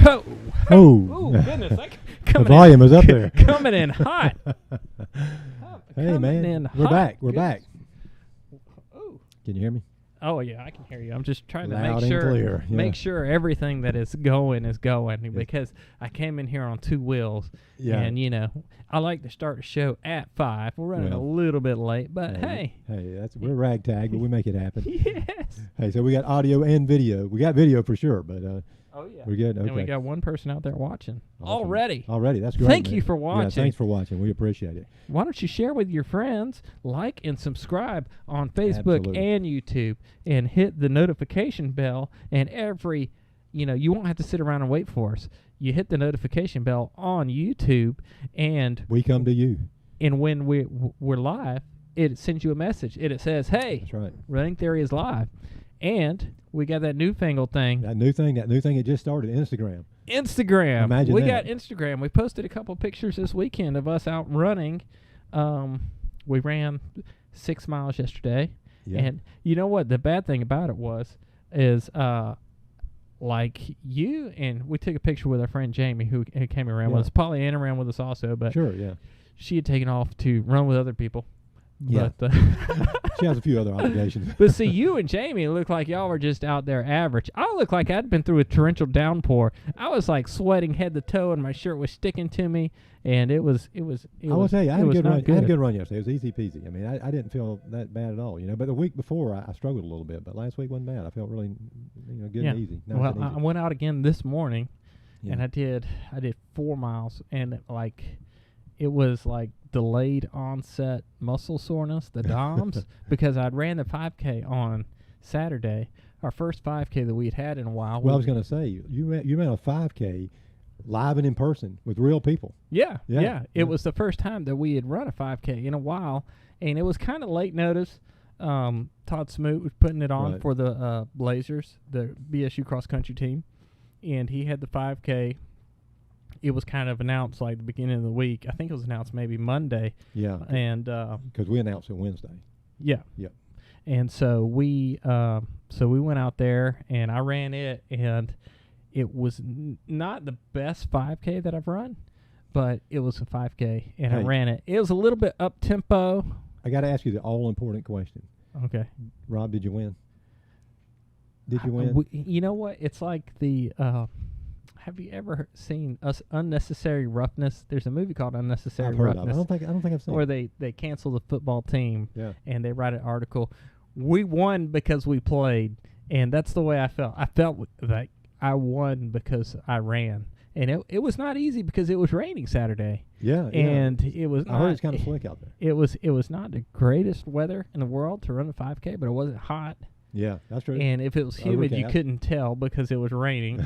Oh, oh goodness! The volume is up there. Coming in hot. Hey, man. We're back. We're back. Oh. Can you hear me? Oh, yeah, I can hear you. I'm just trying to Loud make sure, and clear. Yeah. make sure everything that is going because I came in here on two wheels. Yeah. And, you know, I like to start the show at 5. We're running a little bit late, but hey. Hey, we're ragtag, but we make it happen. Yes. Hey, so we got audio and video. We got video for sure, but oh, yeah. we're good. Okay. And we got one person out there watching Awesome. already. That's great. Thank man. you for watching. Yeah, thanks for watching. We appreciate it. Why don't you share with your friends, like and subscribe on Facebook Absolutely. and YouTube, and hit the notification bell, and you won't have to sit around and wait for us. You hit the notification bell on YouTube, and we come to you. And when we're live, it sends you a message. It says, hey, That's right. Running Theory is live. And we got that newfangled thing. That new thing that just started, Instagram. Imagine we that. got Instagram. We posted a couple pictures this weekend of us out running. We ran 6 miles yesterday. Yeah. And you know what? The bad thing about it is like you, and we took a picture with our friend Jamie who came around with us. Pollyanna ran with us also, but sure, yeah. She had taken off to run with other people. Yeah. But, she has a few other obligations. But see, you and Jamie look like y'all were just out there average. I look like I'd been through a torrential downpour. I was like sweating head to toe, and my shirt was sticking to me, and it was. I will tell you, I had a good run. Good. I had a good run yesterday. It was easy peasy. I mean, I didn't feel that bad at all, you know. But the week before, I struggled a little bit. But last week wasn't bad. I felt really, good and easy. Nice and easy. I went out again this morning, and I did 4 miles, and it was like delayed onset muscle soreness, the DOMS, because I'd ran the 5K on Saturday, our first 5K that we'd had in a while. Well, I was going to say, you ran a 5K live and in person with real people. Yeah. It was the first time that we had run a 5K in a while, and it was kind of late notice. Todd Smoot was putting it on for the Blazers, the BSU cross-country team, and he had the 5K. It was kind of announced like the beginning of the week. I think it was announced maybe Monday. Yeah. And because we announced it Wednesday. Yeah. Yep. And so we went out there, and I ran it, and it was not the best 5K that I've run, but it was a 5K, and I ran it. It was a little bit up tempo. I got to ask you the all important question. Okay. Rob, did you win? Did you win? You know what? It's like the. Have you ever seen Unnecessary Roughness? There's a movie called Unnecessary Roughness. I don't think I've seen it. Where they cancel the football team, and they write an article. We won because we played, and that's the way I felt. I felt like I won because I ran, and it was not easy because it was raining Saturday. Yeah, and it was. I heard it's kind of slick out there. It was not the greatest weather in the world to run a 5K, but it wasn't hot. Yeah, that's true. And if it was humid, you couldn't tell because it was raining.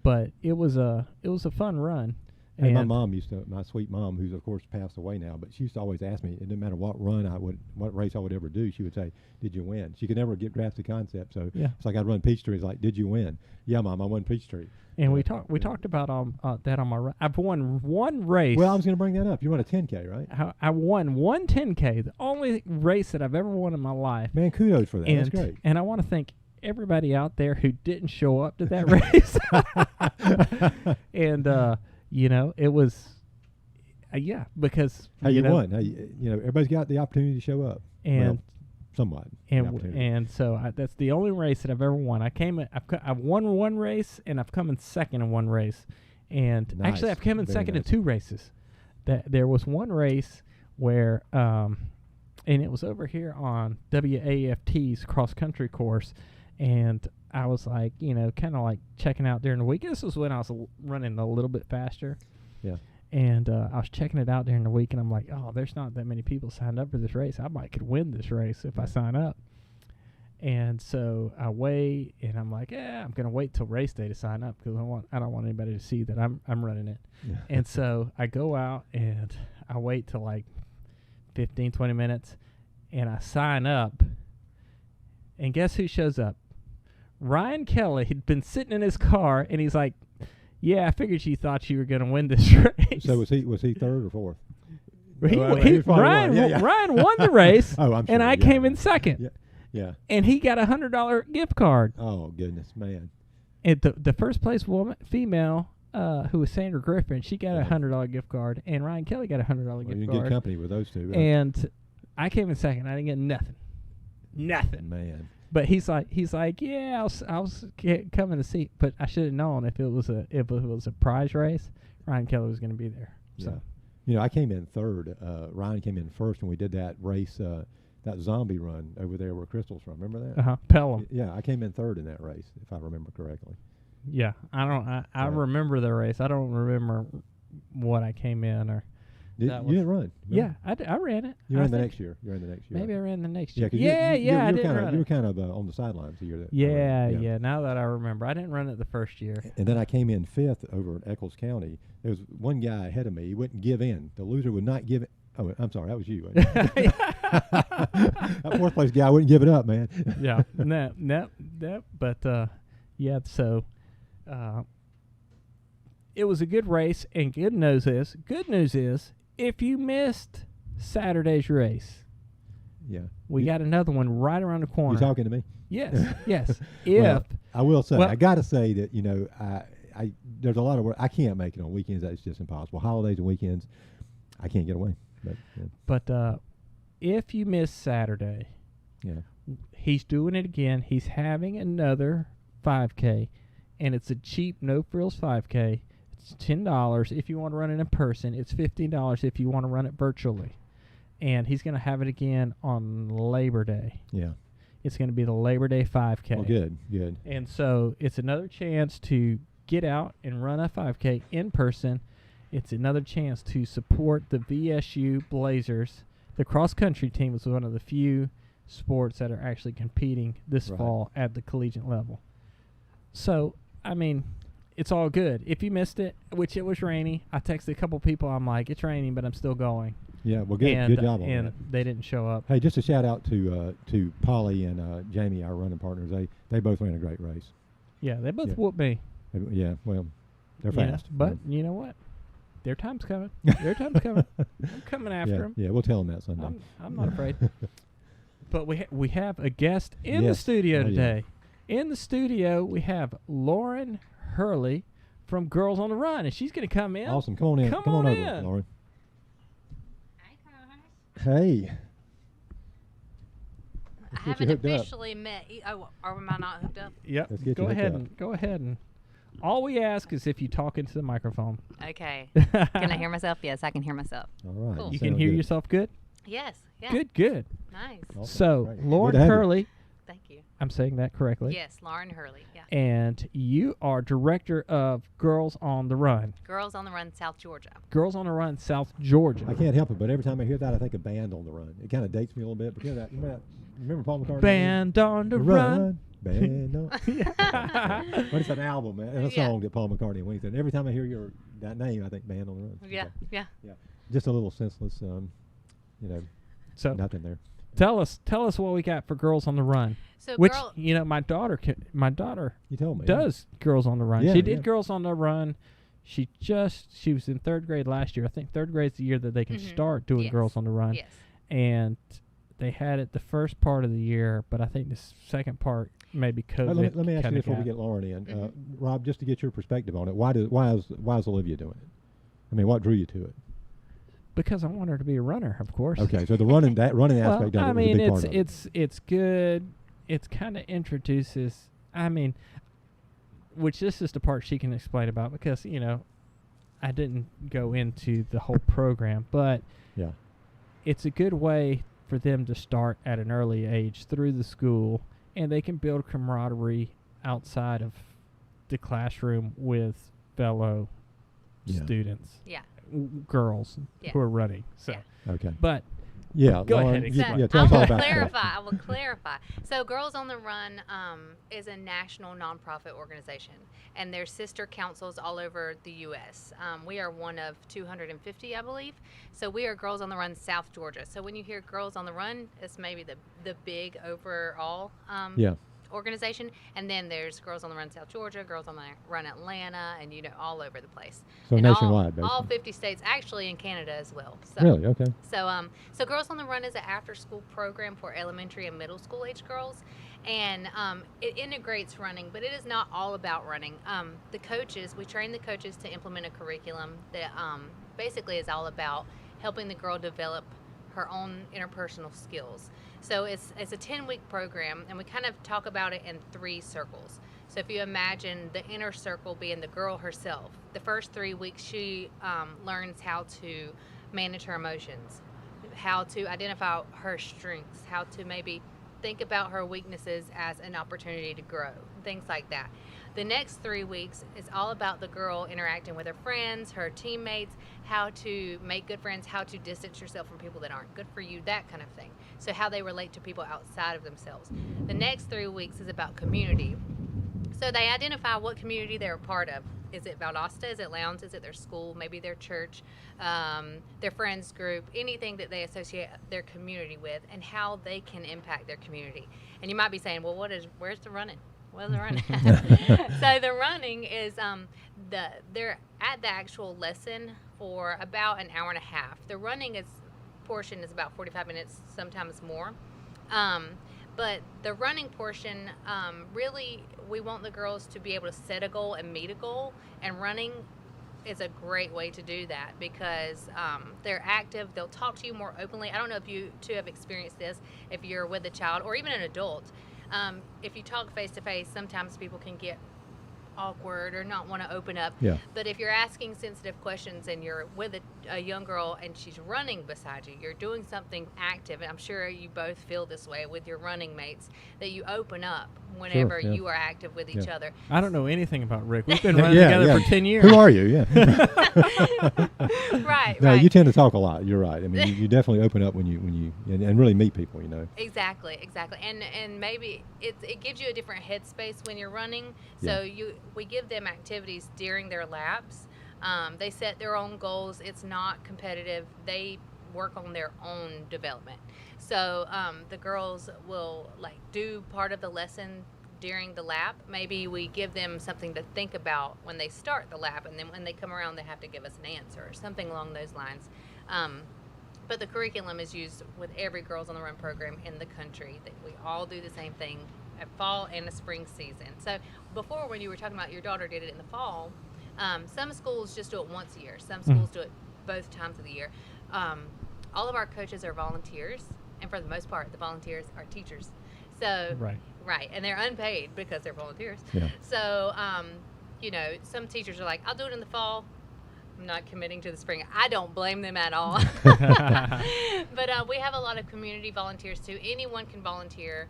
But it was a fun run. And my sweet mom, who's of course passed away now, but she used to always ask me, it didn't matter what race I would ever do, she would say, "Did you win?" She could never get grasp the concept, so it's like I'd run Peachtree. It's like, "Did you win?" "Yeah, Mom, I won Peachtree." And we talked about that on my run. I've won one race. Well, I was going to bring that up. You won a 10K, right? I won one 10K, the only race that I've ever won in my life. Man, kudos for that. That's great. And I want to thank everybody out there who didn't show up to that race. And it was because you won. Everybody's got the opportunity to show up, and somewhat. And so that's the only race that I've ever won. I've won one race, and I've come in second in one race, and actually I've come in second in 2 races. There was one race where and it was over here on WAFT's cross country course. And I was like, kind of like checking out during the week. This was when I was running a little bit faster. Yeah. And I was checking it out during the week, and I'm like, oh, there's not that many people signed up for this race. I could win this race if I sign up. And so I wait, and I'm like, I'm going to wait till race day to sign up because I don't want anybody to see that I'm running it. Yeah. And so I go out, and I wait till like 15, 20 minutes, and I sign up. And guess who shows up? Ryan Kelly had been sitting in his car, and he's like, "Yeah, I figured you thought you were going to win this race." So was he third or fourth? Ryan won the race, and I came in second. Yeah. And he got $100 gift card. Oh goodness, man! And the first place female, who was Sandra Griffin, she got a $100 gift card, and Ryan Kelly got a $100 gift card. You're in good company with those two. Right? And I came in second. I didn't get nothing. Man. But he's like, yeah, I was coming to see, but I should have known if it was a prize race, Ryan Kelly was going to be there. So, I came in third. Ryan came in first when we did that race, that zombie run over there where Crystal's from. Remember that? Pelham. Yeah, I came in third in that race, if I remember correctly. Yeah, I remember the race. I don't remember what I came in or. You didn't run? Yeah, I ran it. You ran the next year. Maybe I ran the next year. I didn't run it. You were kind of on the sidelines the year that. Yeah. Now that I remember, I didn't run it the first year. And then I came in fifth over in Eccles County. There was one guy ahead of me. He wouldn't give in. The loser would not give it. Oh, I'm sorry. That was you. That fourth place guy wouldn't give it up, man. Yeah. No. But so it was a good race, and good news is if you missed Saturday's race, we got another one right around the corner. You talking to me? Yes. Well, I will say, I got to say that I there's a lot of work. I can't make it on weekends. That's just impossible. Holidays and weekends, I can't get away. But if you miss Saturday, he's doing it again. He's having another 5K, and it's a cheap, no frills 5K. It's $10 if you want to run it in person. It's $15 if you want to run it virtually. And he's going to have it again on Labor Day. Yeah. It's going to be the Labor Day 5K. Well, good. And so it's another chance to get out and run a 5K in person. It's another chance to support the VSU Blazers. The cross-country team was one of the few sports that are actually competing this fall at the collegiate level. So, I mean, it's all good. If you missed it, which it was rainy, I texted a couple people. I'm like, it's raining, but I'm still going. Yeah, well, good job on that. And they didn't show up. Hey, just a shout out to Polly and Jamie, our running partners. They both ran a great race. Yeah, they both whooped me. Yeah, well, they're fast. But you know what? Their time's coming. I'm coming after them. Yeah, we'll tell them that Sunday. I'm not afraid. But we have a guest in the studio today. Yeah. In the studio, we have Lauren Hurley from Girls on the Run, and she's going to come in. Awesome. Come on in. Come on over, Lauren. Hey. I haven't officially met you. Oh, or am I not hooked up? Yep. Go ahead and all we ask is if you talk into the microphone. Okay. Can I hear myself? Yes, I can hear myself. All right. Cool. You can hear yourself good? Yes. Yeah. Good. Nice. Awesome. So, Great. Lauren Hurley. Thank you. I'm saying that correctly. Yes, Lauren Hurley. Yeah. And you are director of Girls on the Run. Girls on the Run, South Georgia. Girls on the Run, South Georgia. I can't help it, but every time I hear that, I think of Band on the Run. It kind of dates me a little bit. But remember Paul McCartney? Band on the Run. Band on. But it's an album, man, and a song that Paul McCartney wings. And every time I hear that name, I think Band on the Run. Yeah. Just a little senseless, so nothing there. Tell us what we got for Girls on the Run. So which my daughter you told me does Girls on the Run. Yeah, she did Girls on the Run. She was in third grade last year. I think third grade's the year that they can start doing Girls on the Run. Yes. And they had it the first part of the year, but I think the second part maybe COVID. Let me ask you before we get Lauren in, Rob, just to get your perspective on it. Why is Olivia doing it? I mean, what drew you to it? Because I want her to be a runner, of course. Okay, so the running aspect of it was a big part of it. It's good. It's kind of introduces. Which this is the part she can explain about because I didn't go into the whole program, but it's a good way for them to start at an early age through the school, and they can build camaraderie outside of the classroom with fellow students. Yeah. Girls who are running. So okay. But go ahead. Tell us all about I will clarify. So Girls on the Run is a national nonprofit organization, and there's sister councils all over the U.S. We are one of 250, I believe. So we are Girls on the Run South Georgia. So when you hear Girls on the Run, it's maybe the big overall organization, and then there's Girls on the Run South Georgia, Girls on the Run Atlanta, and all over the place. So and nationwide, basically. All 50 states, actually in Canada as well. So, really? Okay. So Girls on the Run is an after-school program for elementary and middle school age girls, And it integrates running, but it is not all about running. We train the coaches to implement a curriculum that basically is all about helping the girl develop her own interpersonal skills. So it's a 10-week program, and we kind of talk about it in 3 circles. So if you imagine the inner circle being the girl herself, the first 3 weeks she learns how to manage her emotions, how to identify her strengths, how to maybe think about her weaknesses as an opportunity to grow, things like that. The next 3 weeks is all about the girl interacting with her friends, her teammates, how to make good friends, how to distance yourself from people that aren't good for you, that kind of thing. So how they relate to people outside of themselves. The next 3 weeks is about community. So they identify what community they're a part of. Is it Valdosta? Is it Lowndes? Is it their school? Maybe their church, their friends group, anything that they associate their community with, and how they can impact their community. And you might be saying, well, where's the running? Where's the running? So the running is they're at the actual lesson for about an hour and a half. The running portion is about 45 minutes, sometimes more. But the running portion, really, we want the girls to be able to set a goal and meet a goal. And running is a great way to do that because they're active. They'll talk to you more openly. I don't know if you two have experienced this, if you're with a child or even an adult. If you talk face to face, sometimes people can get awkward or not want to open up. Yeah. But if you're asking sensitive questions and you're with a young girl and she's running beside you, you're doing something active, and I'm sure you both feel this way with your running mates, that you open up whenever you are active with each other. I don't know anything about Rick. We've been running together for 10 years. Who are you? Yeah. Right. No, you tend to talk a lot. You're right. I mean, you definitely open up when you and really meet people, Exactly. And maybe it gives you a different headspace when you're running. So we give them activities during their laps. They set their own goals. It's not competitive. They work on their own development. So the girls will do part of the lesson during the lap. Maybe we give them something to think about when they start the lap, and then when they come around they have to give us an answer or something along those lines. But the curriculum is used with every Girls on the Run program in the country. That we all do the same thing at fall and the spring season. So before, when you were talking about your daughter did it in the fall, some schools just do it once a year. Some schools do it both times of the year. All of our coaches are volunteers, and for the most part, the volunteers are teachers. So right, and they're unpaid because they're volunteers. Yeah. So some teachers are like, I'll do it in the fall. I'm not committing to the spring. I don't blame them at all. But we have a lot of community volunteers too. Anyone can volunteer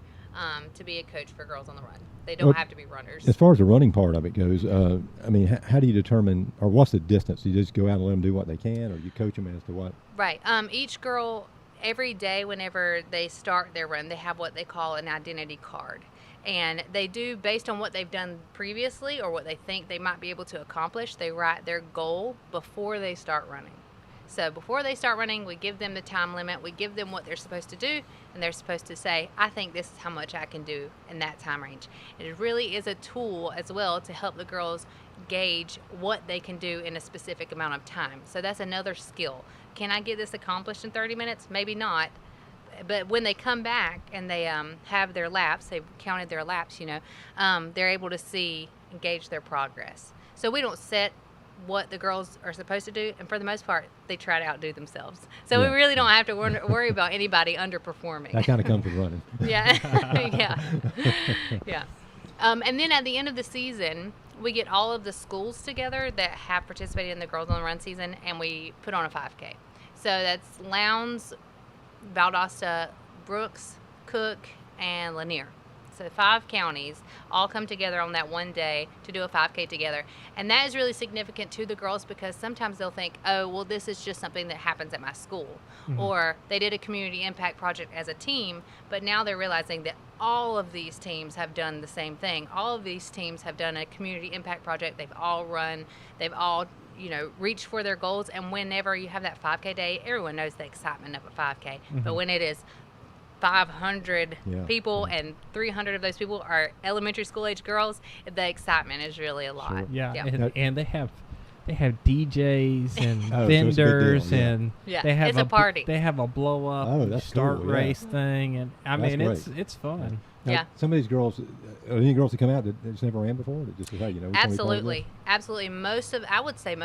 to be a coach for Girls on the Run. They don't have to be runners. As far as the running part of it goes, I mean, how do you determine, or what's the distance? Do you just go out and let them do what they can, or you coach them as to what? Right. Each girl, every day whenever they start their run, they have what they call an identity card. And they do, based on what they've done previously or what they think they might be able to accomplish, they write their goal before they start running. So before they start running, we give them the time limit, we give them what they're supposed to do, and they're supposed to say, I think this is how much I can do in that time range. It really is a tool as well to help the girls gauge what they can do in a specific amount of time. So that's another skill. Can I get this accomplished in 30 minutes? Maybe not. But when they come back and they have their laps, they've counted their laps, they're able to see and gauge their progress. So we don't set what the girls are supposed to do, and for the most part, they try to outdo themselves. So we really don't have to worry about anybody underperforming. That kind of comes with running. Yeah. And then at the end of the season, we get all of the schools together that have participated in the Girls on the Run season, and we put on a 5K. So that's Lowndes, Valdosta, Brooks, Cook, and Lanier. So 5 counties all come together on that one day to do a 5K together. And that is really significant to the girls because sometimes they'll think, oh, well, this is just something that happens at my school. Mm-hmm. Or they did a community impact project as a team, but now they're realizing that all of these teams have done the same thing. All of these teams have done a community impact project. They've all run. They've all reach for their goals. And whenever you have that 5K day, everyone knows the excitement of a 5K. Mm-hmm. But when it is 500 people and 300 of those people are elementary school age girls, the excitement is really a lot. Sure. Yeah. And they have DJs and vendors, so and they have it's a party. They have a blow up start race thing, and I mean great. it's fun. Yeah. Some of these girls, are any girls that come out that just never ran before? That just say, hey, Absolutely. I would say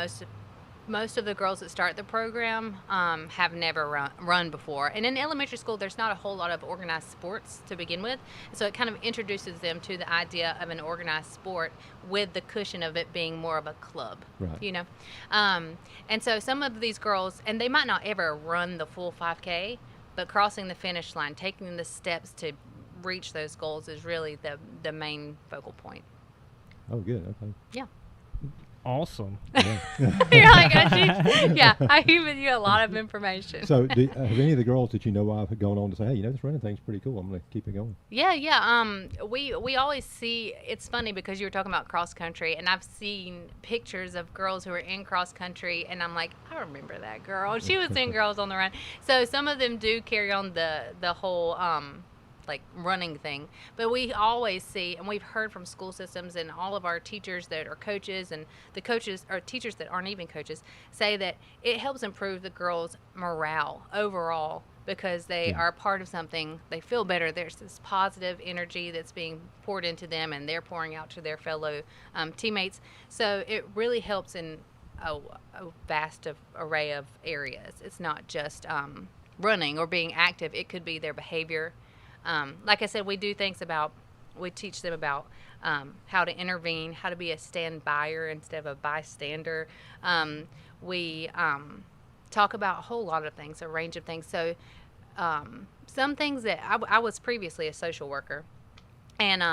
most of the girls that start the program have never run before. And in elementary school, there's not a whole lot of organized sports to begin with. So it kind of introduces them to the idea of an organized sport with the cushion of it being more of a club, right. And so some of these girls, and they might not ever run the full 5K, but crossing the finish line, taking the steps to reach those goals is really the main focal point. Oh, good. Okay. Yeah. Awesome. Yeah. You're like, I've given you a lot of information. So, have any of the girls that you know of gone on to say, hey, this running thing's pretty cool, I'm going to keep it going? Yeah. We always see, it's funny because you were talking about cross country, and I've seen pictures of girls who are in cross country, and I'm like, I remember that girl. She was in Girls on the Run. So some of them do carry on the whole like running thing, but we always see, and we've heard from school systems and all of our teachers that are coaches, and the coaches or teachers that aren't even coaches, say that it helps improve the girls' morale overall because they are a part of something. They feel better. There's this positive energy that's being poured into them, and they're pouring out to their fellow teammates. So it really helps in a vast array of areas. It's not just running or being active. It could be their behavior. Like I said, we teach them about how to intervene, how to be a stand-byer instead of a bystander. We talk about a whole lot of things, a range of things. So some things that I was previously a social worker, and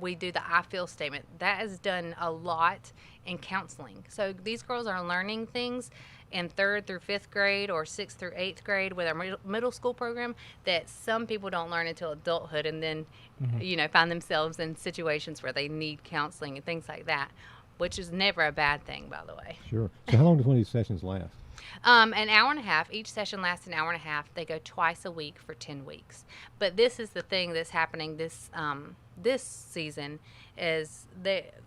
we do the I feel statement. That has done a lot in counseling. So these girls are learning things in 3rd through 5th grade or 6th through 8th grade with our middle school program that some people don't learn until adulthood, and then find themselves in situations where they need counseling and things like that, which is never a bad thing, by the way. Sure. So how long does one of these sessions last? An hour and a half. Each session lasts an hour and a half. They go twice a week for 10 weeks. But this is the thing that's happening this season is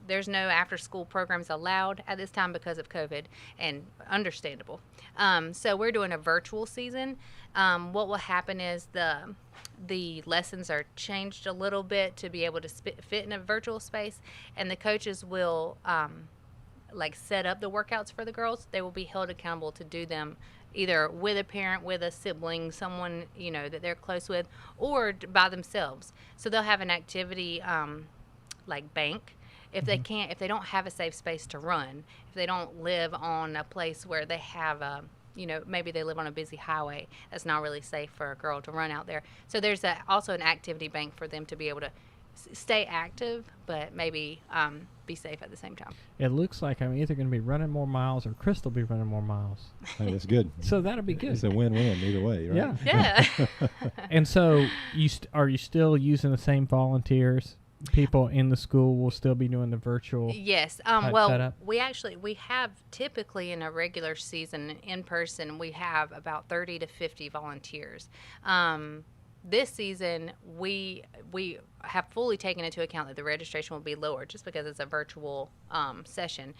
there's no after-school programs allowed at this time because of COVID, and understandable. So we're doing a virtual season. What will happen is the lessons are changed a little bit to be able to fit in a virtual space, and the coaches will set up the workouts for the girls. They will be held accountable to do them either with a parent, with a sibling, someone that they're close with, or by themselves. So they'll have an activity bank. If they can't, if they don't have a safe space to run, if they don't live on a place where they have maybe they live on a busy highway, that's not really safe for a girl to run out there. So there's also an activity bank for them to be able to stay active, but maybe be safe at the same time. It looks like I'm either going to be running more miles or Crystal be running more miles. Hey, that's good. So that'll be good. It's a win-win either way, right? Yeah. And so are you still using the same volunteers? People in the school will still be doing the virtual. Yes. Setup? We have typically in a regular season in person, we have about 30 to 50 volunteers. This season, we have fully taken into account that the registration will be lower just because it's a virtual session.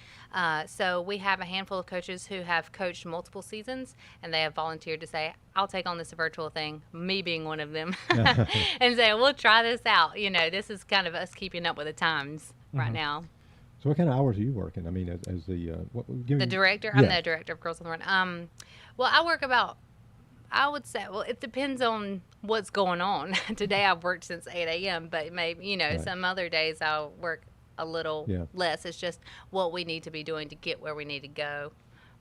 So we have a handful of coaches who have coached multiple seasons, and they have volunteered to say, I'll take on this virtual thing, me being one of them, and say, we'll try this out. This is kind of us keeping up with the times right now. So what kind of hours are you working? I mean, as the director? Yeah. I'm the director of Girls on the Run. Well, I work I would say, it depends on what's going on. Today I've worked since 8 a.m., but maybe, Right. some other days I'll work a little less. It's just what we need to be doing to get where we need to go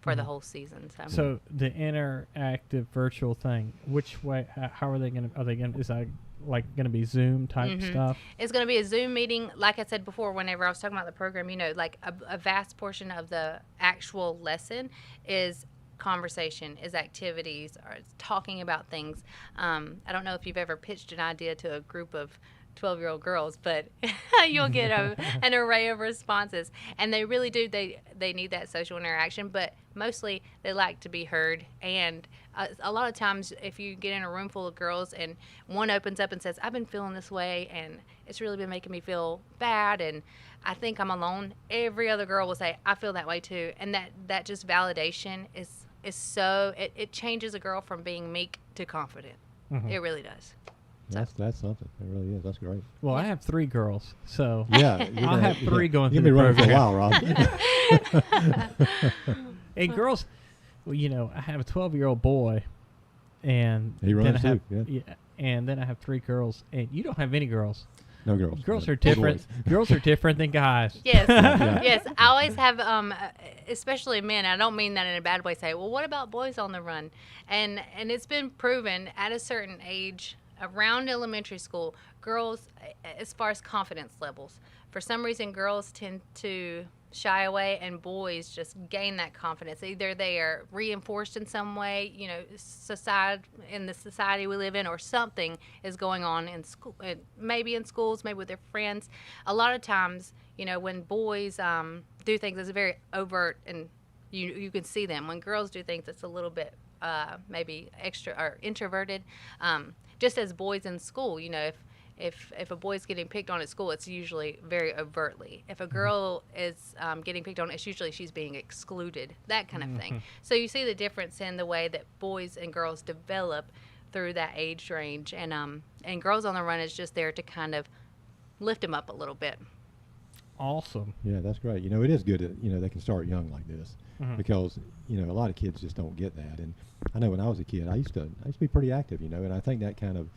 for the whole season. So the interactive virtual thing, which way, how are they going to, is that going to be Zoom type stuff? It's going to be a Zoom meeting. Like I said before, whenever I was talking about the program, a vast portion of the actual lesson is conversation, is activities, or talking about things. I don't know if you've ever pitched an idea to a group of 12-year-old girls, but you'll get an array of responses, and they really do. They need that social interaction, but mostly they like to be heard. And a lot of times, if you get in a room full of girls and one opens up and says, "I've been feeling this way, and it's really been making me feel bad, and I think I'm alone," every other girl will say, "I feel that way too," and that just validation is so it changes a girl from being meek to confident. It really does. That's something. It really is. That's great. Well, I have 3 girls, so Yeah, I'll have 3 going You'll through be the running for a program. while, Rob. And girls, well, I have a 12-year-old boy, and He then runs I have, too. Yeah. and then I have 3 girls, and you don't have any girls. No girls. Girls No. are different. Girls are different than guys. Yes, Yeah. yes. I always have, especially men. I don't mean that in a bad way. Say, well, what about boys on the run? And it's been proven at a certain age, around elementary school, girls, as far as confidence levels, for some reason, girls tend to shy away, and boys just gain that confidence. Either they are reinforced in some way, in the society we live in, or something is going on in school, maybe in schools, maybe with their friends. A lot of times, when boys do things, it's very overt, and you can see them. When girls do things, it's a little bit maybe extra or introverted. Just as boys in school, if a boy's getting picked on at school, it's usually very overtly. If a girl is getting picked on, it's usually she's being excluded, that kind of thing. So you see the difference in the way that boys and girls develop through that age range. And Girls on the Run is just there to kind of lift them up a little bit. Awesome. Yeah, that's great. It is good that, they can start young like this because, a lot of kids just don't get that. And I know when I was a kid, I used to be pretty active, and I think that kind of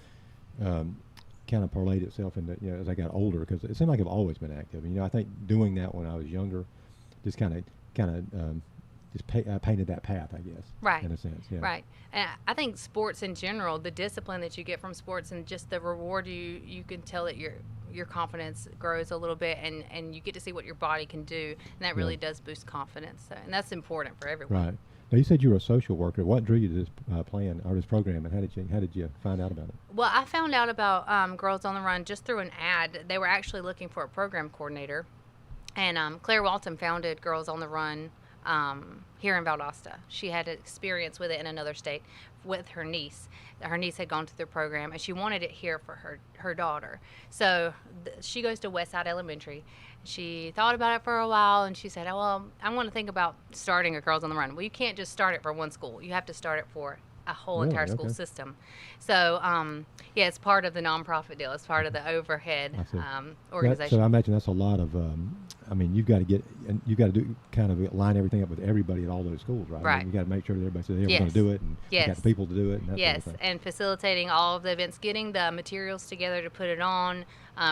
parlayed itself into, as I got older, because it seemed like I've always been active. And, I think doing that when I was younger just kind of painted that path, I guess. Right. In a sense, yeah. Right. And I think sports in general, the discipline that you get from sports and just the reward, you can tell that your confidence grows a little bit, and you get to see what your body can do, and that really does boost confidence. So, and that's important for everyone. Right. Now, you said you were a social worker. What drew you to this plan or this program, and how did you find out about it? Well, I found out about Girls on the Run just through an ad. They were actually looking for a program coordinator, and Claire Walton founded Girls on the Run here in Valdosta. She had experience with it in another state with her niece. Her niece had gone through the program, and she wanted it here for her daughter. So she goes to Westside Elementary. She thought about it for a while, and she said, well, I want to think about starting a Girls on the Run. Well, you can't just start it for one school. You have to start it for a whole entire school system. So, it's part of the nonprofit deal. It's part of the overhead organization. So I imagine that's a lot of, you've got to do kind of line everything up with everybody at all those schools, right? Right. You got to make sure that everybody says, hey, we're going to do it, and you got the people to do it, and that yes, sort of thing. And facilitating all of the events, getting the materials together to put it on,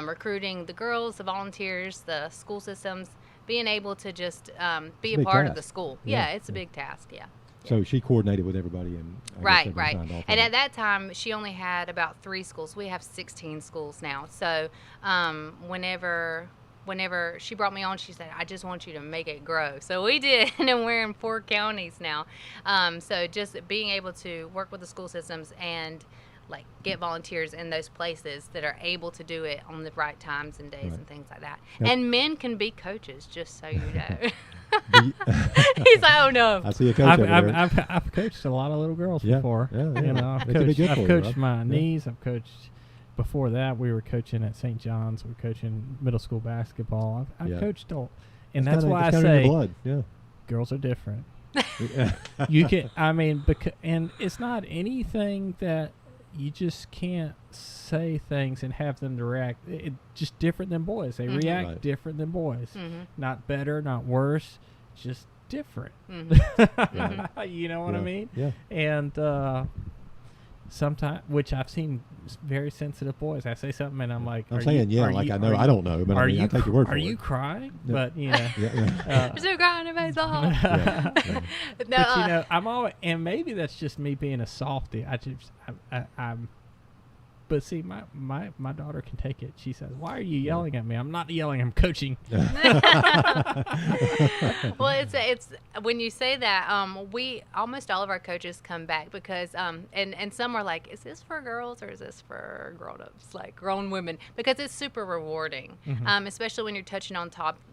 recruiting the girls, the volunteers, the school systems, being able to just be a part of the school. Yeah, it's a big task, yeah. So she coordinated with everybody, and right. And at that time, she only had about 3 schools. We have 16 schools now. So whenever she brought me on, she said, I just want you to make it grow. So we did, and we're in 4 counties now. So just being able to work with the school systems and get volunteers in those places that are able to do it on the right times and days and things like that. Yep. And men can be coaches, just so you know. He's like, oh no. I see a coach over there. I've coached a lot of little girls before. Yeah. I've coached my niece. I've coached. Before that, we were coaching at St. John's. We were coaching middle school basketball. I've coached all, and that's why I say blood. Yeah. Girls are different. You can, and it's not anything that you just can't say things and have them to react. Just different than boys. They react different than boys. Not better, not worse, just different. You know what I mean? Yeah. And sometimes, which I've seen very sensitive boys. I say something and I'm like, I know. I don't know, but I take your word for it. Are you crying? Yeah. But there's no crying in baseball. But I'm always, and maybe that's just me being a softie. I'm. But see, my daughter can take it. She says, "Why are you yelling at me?" I'm not yelling. I'm coaching. Well, it's when you say that, we almost all of our coaches come back because and some are like, "Is this for girls or is this for grown-ups, like grown women?" Because it's super rewarding, especially when you're touching on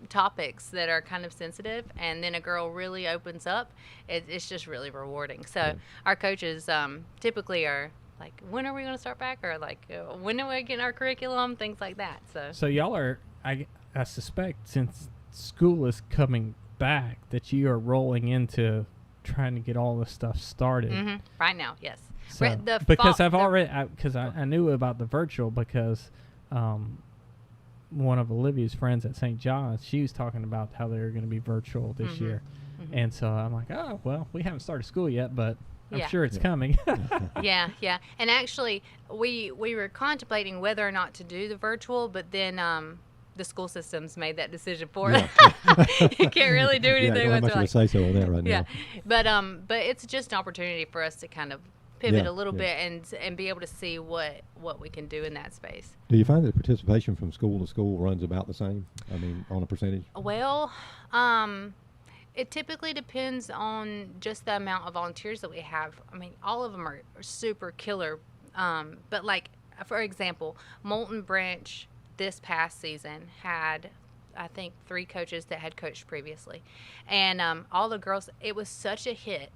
topics that are kind of sensitive, and then a girl really opens up. It's just really rewarding. So our coaches typically are like, when are we going to start back? Or when are we getting our curriculum? Things like that. So y'all are, I suspect, since school is coming back, that you are rolling into trying to get all this stuff started. Right now, yes. So, because I knew about the virtual because one of Olivia's friends at St. John's, she was talking about how they're going to be virtual this year. And so I'm like, oh, well, we haven't started school yet, but I'm sure it's coming. Yeah. And actually, we were contemplating whether or not to do the virtual, but then the school systems made that decision for us. You can't really do anything. Yeah, I don't have much of a say-so on that right now. Yeah, but it's just an opportunity for us to kind of pivot a little bit and be able to see what we can do in that space. Do you find that participation from school to school runs about the same? I mean, on a percentage? Well, it typically depends on just the amount of volunteers that we have. I mean, all of them are super killer. But like, for example, Moulton Branch this past season had, I think, 3 coaches that had coached previously. And all the girls, it was such a hit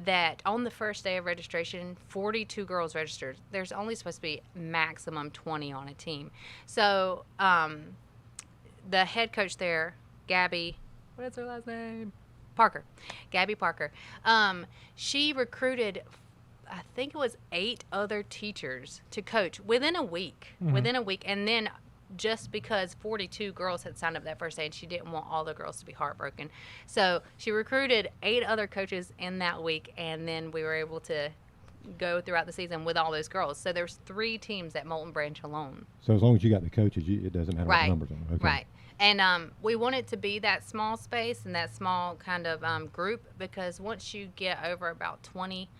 that on the first day of registration, 42 girls registered. There's only supposed to be maximum 20 on a team. So the head coach there, Gabby, what is her last name? Parker. Gabby Parker. She recruited, I think it was 8 other teachers to coach within a week. And then just because 42 girls had signed up that first day and she didn't want all the girls to be heartbroken. So she recruited 8 other coaches in that week, and then we were able to go throughout the season with all those girls. So there's 3 teams at Moulton Branch alone. So as long as you got the coaches, it doesn't matter what the numbers are. Okay. Right. And we want it to be that small space and that small kind of group, because once you get over about 20,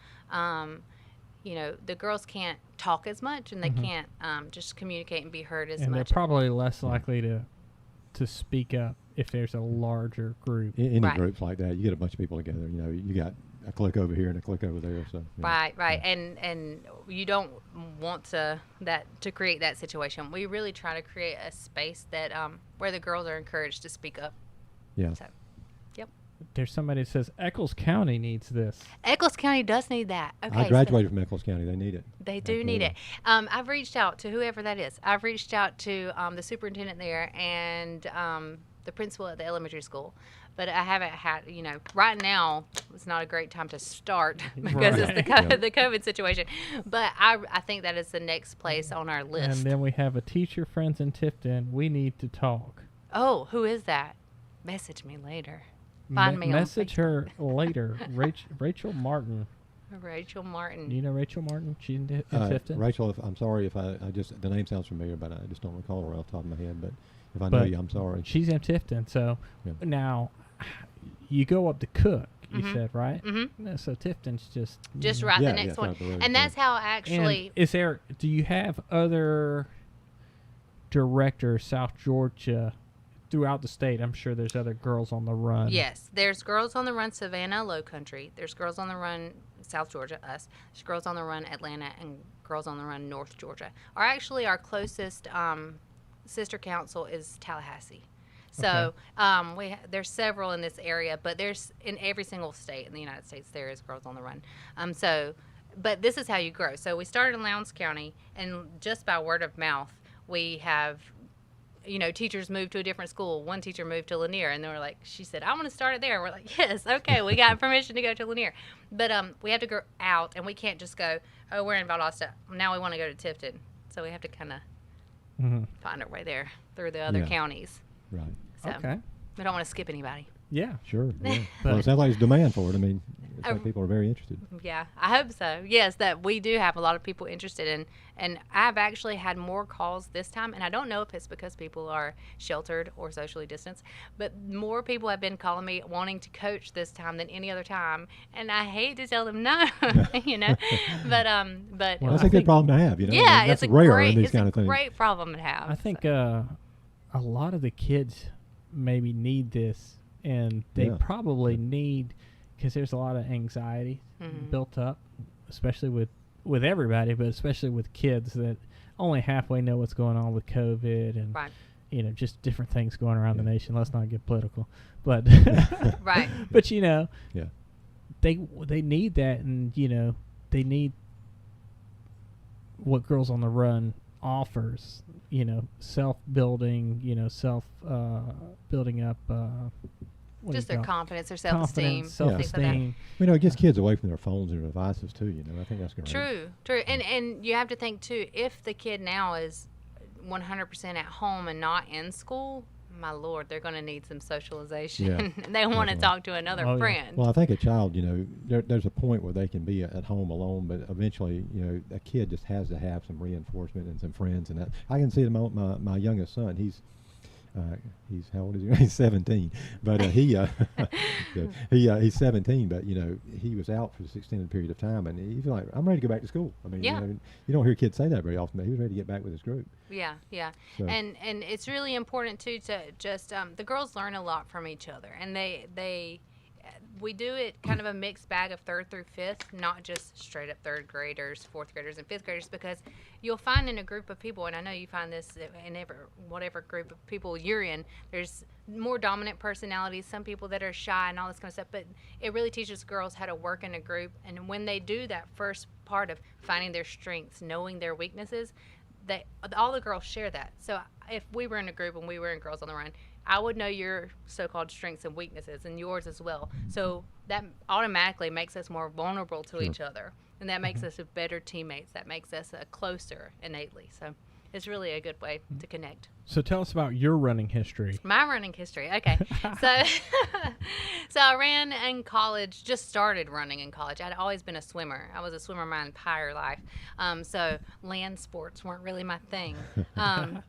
the girls can't talk as much, and they can't just communicate and be heard as much. And they're probably less likely to speak up if there's a larger group. Any groups like that, you get a bunch of people together. You got a clique over here and a clique over there. So Right. And you don't want to create that situation. We really try to create a space that where the girls are encouraged to speak up. Yeah. So, yep. There's somebody that says Eccles County needs this. Eccles County does need that. Okay. I graduated from Eccles County. They need it. They do need it. I've reached out to whoever that is. I've reached out to the superintendent there and the principal at the elementary school. But I haven't had, right now it's not a great time to start because it's the COVID situation. But I think that is the next place on our list. And then we have a teacher friends in Tifton. We need to talk. Oh, who is that? Message me later. Find me message on her later. Rachel Martin. Rachel Martin. Do you know Rachel Martin? She's in Tifton. Rachel, I'm sorry if I just, the name sounds familiar, but I just don't recall her off the top of my head. But if I know you, I'm sorry. She's in Tifton. So now you go up to Cook, you said, right? No, so Tifton's just right the next one. And that's how actually. And do you have other directors, South Georgia, throughout the state? I'm sure there's other Girls on the Run. Yes, there's Girls on the Run Savannah, Low Country. There's Girls on the Run South Georgia, us. There's Girls on the Run Atlanta, and Girls on the Run North Georgia. Our closest sister council is Tallahassee. So there's several in this area, but there's in every single state in the United States there is Girls on the Run. But this is how you grow. So we started in Lowndes County, and just by word of mouth, we have, teachers moved to a different school. One teacher moved to Lanier, and they were like, she said, I want to start it there. And we're like, yes, okay, we got permission to go to Lanier. But we have to go out, and we can't just go, oh, we're in Valdosta. Now we want to go to Tifton. So we have to kind of find our way there through the other counties. Right. So we don't want to skip anybody. Yeah. Sure. Yeah. Well, it sounds like there's demand for it. I mean, it's like people are very interested. Yeah, I hope so. Yes, that we do have a lot of people interested in, and I've actually had more calls this time, and I don't know if it's because people are sheltered or socially distanced, but more people have been calling me wanting to coach this time than any other time, and I hate to tell them no, but well, that's a good problem to have, Yeah, I mean, that's it's rare in these kind of things. It's a great problem to have. I think a lot of the kids maybe need this, and they probably need, because there's a lot of anxiety built up, especially with everybody, but especially with kids that only halfway know what's going on with COVID and just different things going around the nation. Let's not get political, but but they need that, and they need what Girls on the Run offers, self-building, building up just their confidence, their self-esteem, self-esteem. You know, it gets kids away from their phones and their devices too. You know, I think that's great. True. And you have to think too, if the kid now is 100% at home and not in school, my Lord, they're going to need some socialization. Yeah, they want to talk to another friend. Yeah. Well, I think a child, you know, there's a point where they can be at home alone, but eventually, you know, a kid just has to have some reinforcement and some friends. And that I can see it about my youngest son. He's how old is he? He's 17, but he's 17. But you know, he was out for this extended period of time, and he's like, "I'm ready to go back to school." I mean, you know, you don't hear kids say that very often, but he was ready to get back with his group. Yeah. So. And it's really important too to just the girls learn a lot from each other, and we do it kind of a mixed bag of 3rd through 5th, not just straight up 3rd graders, 4th graders, and 5th graders, because you'll find in a group of people, and I know you find this in whatever group of people you're in, there's more dominant personalities, some people that are shy and all this kind of stuff, but it really teaches girls how to work in a group, and when they do that first part of finding their strengths, knowing their weaknesses, all the girls share that. So if we were in a group and we were in Girls on the Run, I would know your so-called strengths and weaknesses and yours as well. So that automatically makes us more vulnerable to each other. And that makes us better teammates. That makes us closer innately. So it's really a good way to connect. So tell us about your running history. My running history. Okay. So I ran in college, just started running in college. I'd always been a swimmer. I was a swimmer my entire life. So land sports weren't really my thing.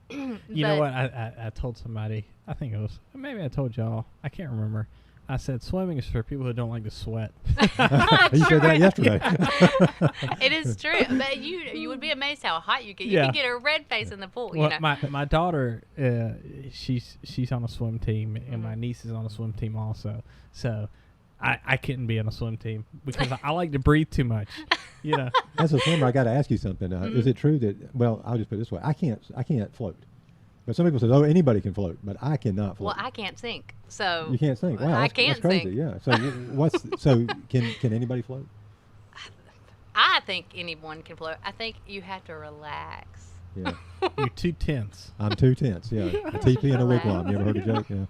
You know what? I told somebody, I think it was, maybe I told y'all, I can't remember. I said swimming is for people who don't like to sweat. You said that yesterday. It is true, but you would be amazed how hot you get. You can get a red face in the pool. Well, you know? my daughter, she's on a swim team, and my niece is on a swim team also. So I couldn't be on a swim team because I like to breathe too much. You know. As a swimmer, I got to ask you something. Is it true that? Well, I'll just put it this way: I can't float. But some people say, "Oh, anybody can float," but I cannot float. Well, I can't sink, so you can't sink. Wow, that's crazy. Sink. Yeah. So can anybody float? I think anyone can float. I think you have to relax. Yeah. You're too tense. I'm too tense. Yeah. A teepee and a wigwam. You ever heard a joke? Yeah.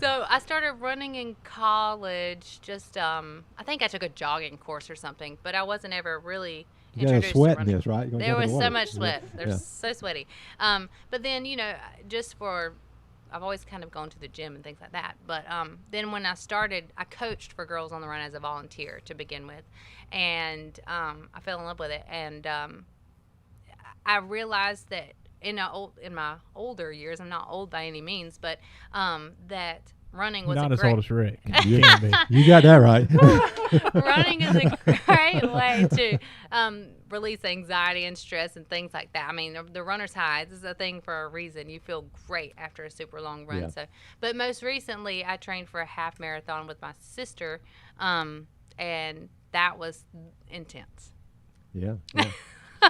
So I started running in college. Just I think I took a jogging course or something, but I wasn't ever really. You got sweat in this, right? There was so much sweat. They're so sweaty. But then, you know, I've always kind of gone to the gym and things like that. But then when I started, I coached for Girls on the Run as a volunteer to begin with. And I fell in love with it. And I realized that in my older years, I'm not old by any means, but that running was not as old as Rick. You got that right. Running is a great way to release anxiety and stress and things like that. I mean, the runner's high, this is a thing for a reason. You feel great after a super long run. So, but most recently, I trained for a half marathon with my sister, and that was intense. Yeah.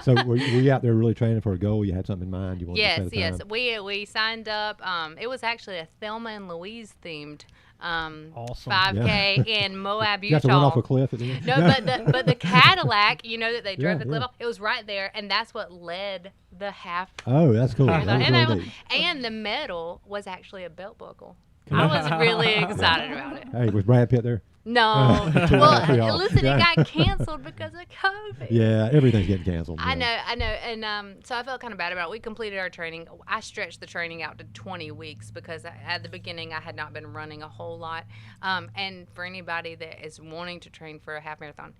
So were you out there really training for a goal? You had something in mind? You wanted to set a Yes. time? We signed up. It was actually a Thelma and Louise themed awesome. 5K in Moab, Utah. You have to run off a cliff at the end? No, but the Cadillac, you know that they drove the cliff off, it was right there, and that's what led the half. Oh, that's cool. And the medal was actually a belt buckle. I was really excited about it. Hey, was Brad Pitt there? No. Well, listen, it got canceled because of COVID. Yeah, everything's getting canceled. I know. And so I felt kind of bad about it. We completed our training. I stretched the training out to 20 weeks because at the beginning I had not been running a whole lot. And for anybody that is wanting to train for a half marathon,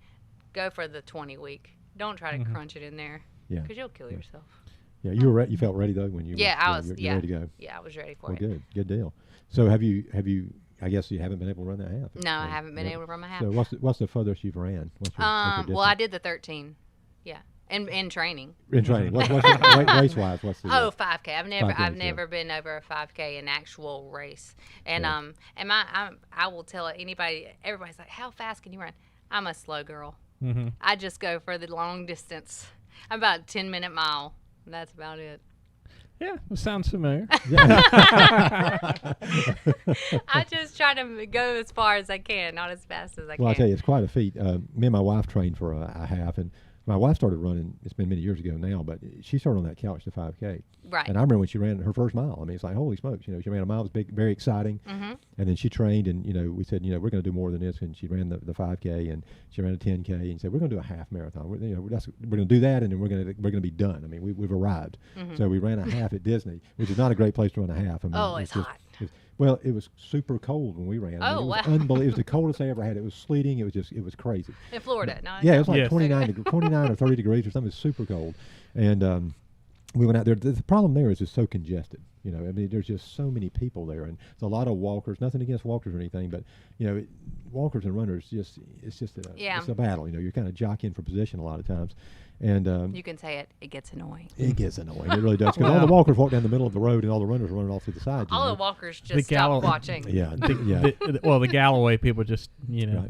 go for the 20-week. Don't try to crunch it in there because you'll kill yourself. Yeah, you were ready. You felt ready though when you I was ready to go. Yeah, I was ready for it. Good deal. So have you? I guess you haven't been able to run that half. No, I haven't been able to run my half. So what's the furthest you've ran? Well, I did the 13. Yeah, in training. In training, what's race wise? What's the 5K. I've never been over a 5K in actual race. And I will tell anybody. Everybody's like, how fast can you run? I'm a slow girl. Mm-hmm. I just go for the long distance. I'm about a 10-minute mile. That's about it. Yeah, it sounds familiar. I just try to go as far as I can, not as fast as I can. Well, I'll tell you, it's quite a feat. Me and my wife trained for a half, and My wife started running. It's been many years ago now, but she started on that couch to 5K. Right. And I remember when she ran her first mile. I mean, it's like, holy smokes, she ran a mile. It was big, very exciting. Mm-hmm. And then she trained, and we said, we're going to do more than this. And she ran the 5K, and she ran a 10K, and said, we're going to do a half marathon. We're going to do that, and then we're going to be done. I mean, we've arrived. Mm-hmm. So we ran a half at Disney, which is not a great place to run a half. I mean, it's hot. Well, it was super cold when we ran. I mean, it was unbelievable. It was the coldest I ever had. It was sleeting. It was crazy. In Florida, no? Yeah, it was like 29 or 30 degrees or something. It was super cold. And we went out there. The problem there is it's so congested. I mean, there's just so many people there, and there's a lot of walkers. Nothing against walkers or anything, but walkers and runners it's a battle. You're kind of jockeying for position a lot of times, and you can say it. It gets annoying. It gets annoying. It really does, because all the walkers walk down the middle of the road, and all the runners are running off to the sides. All the walkers just stop watching. Yeah, the Galloway people just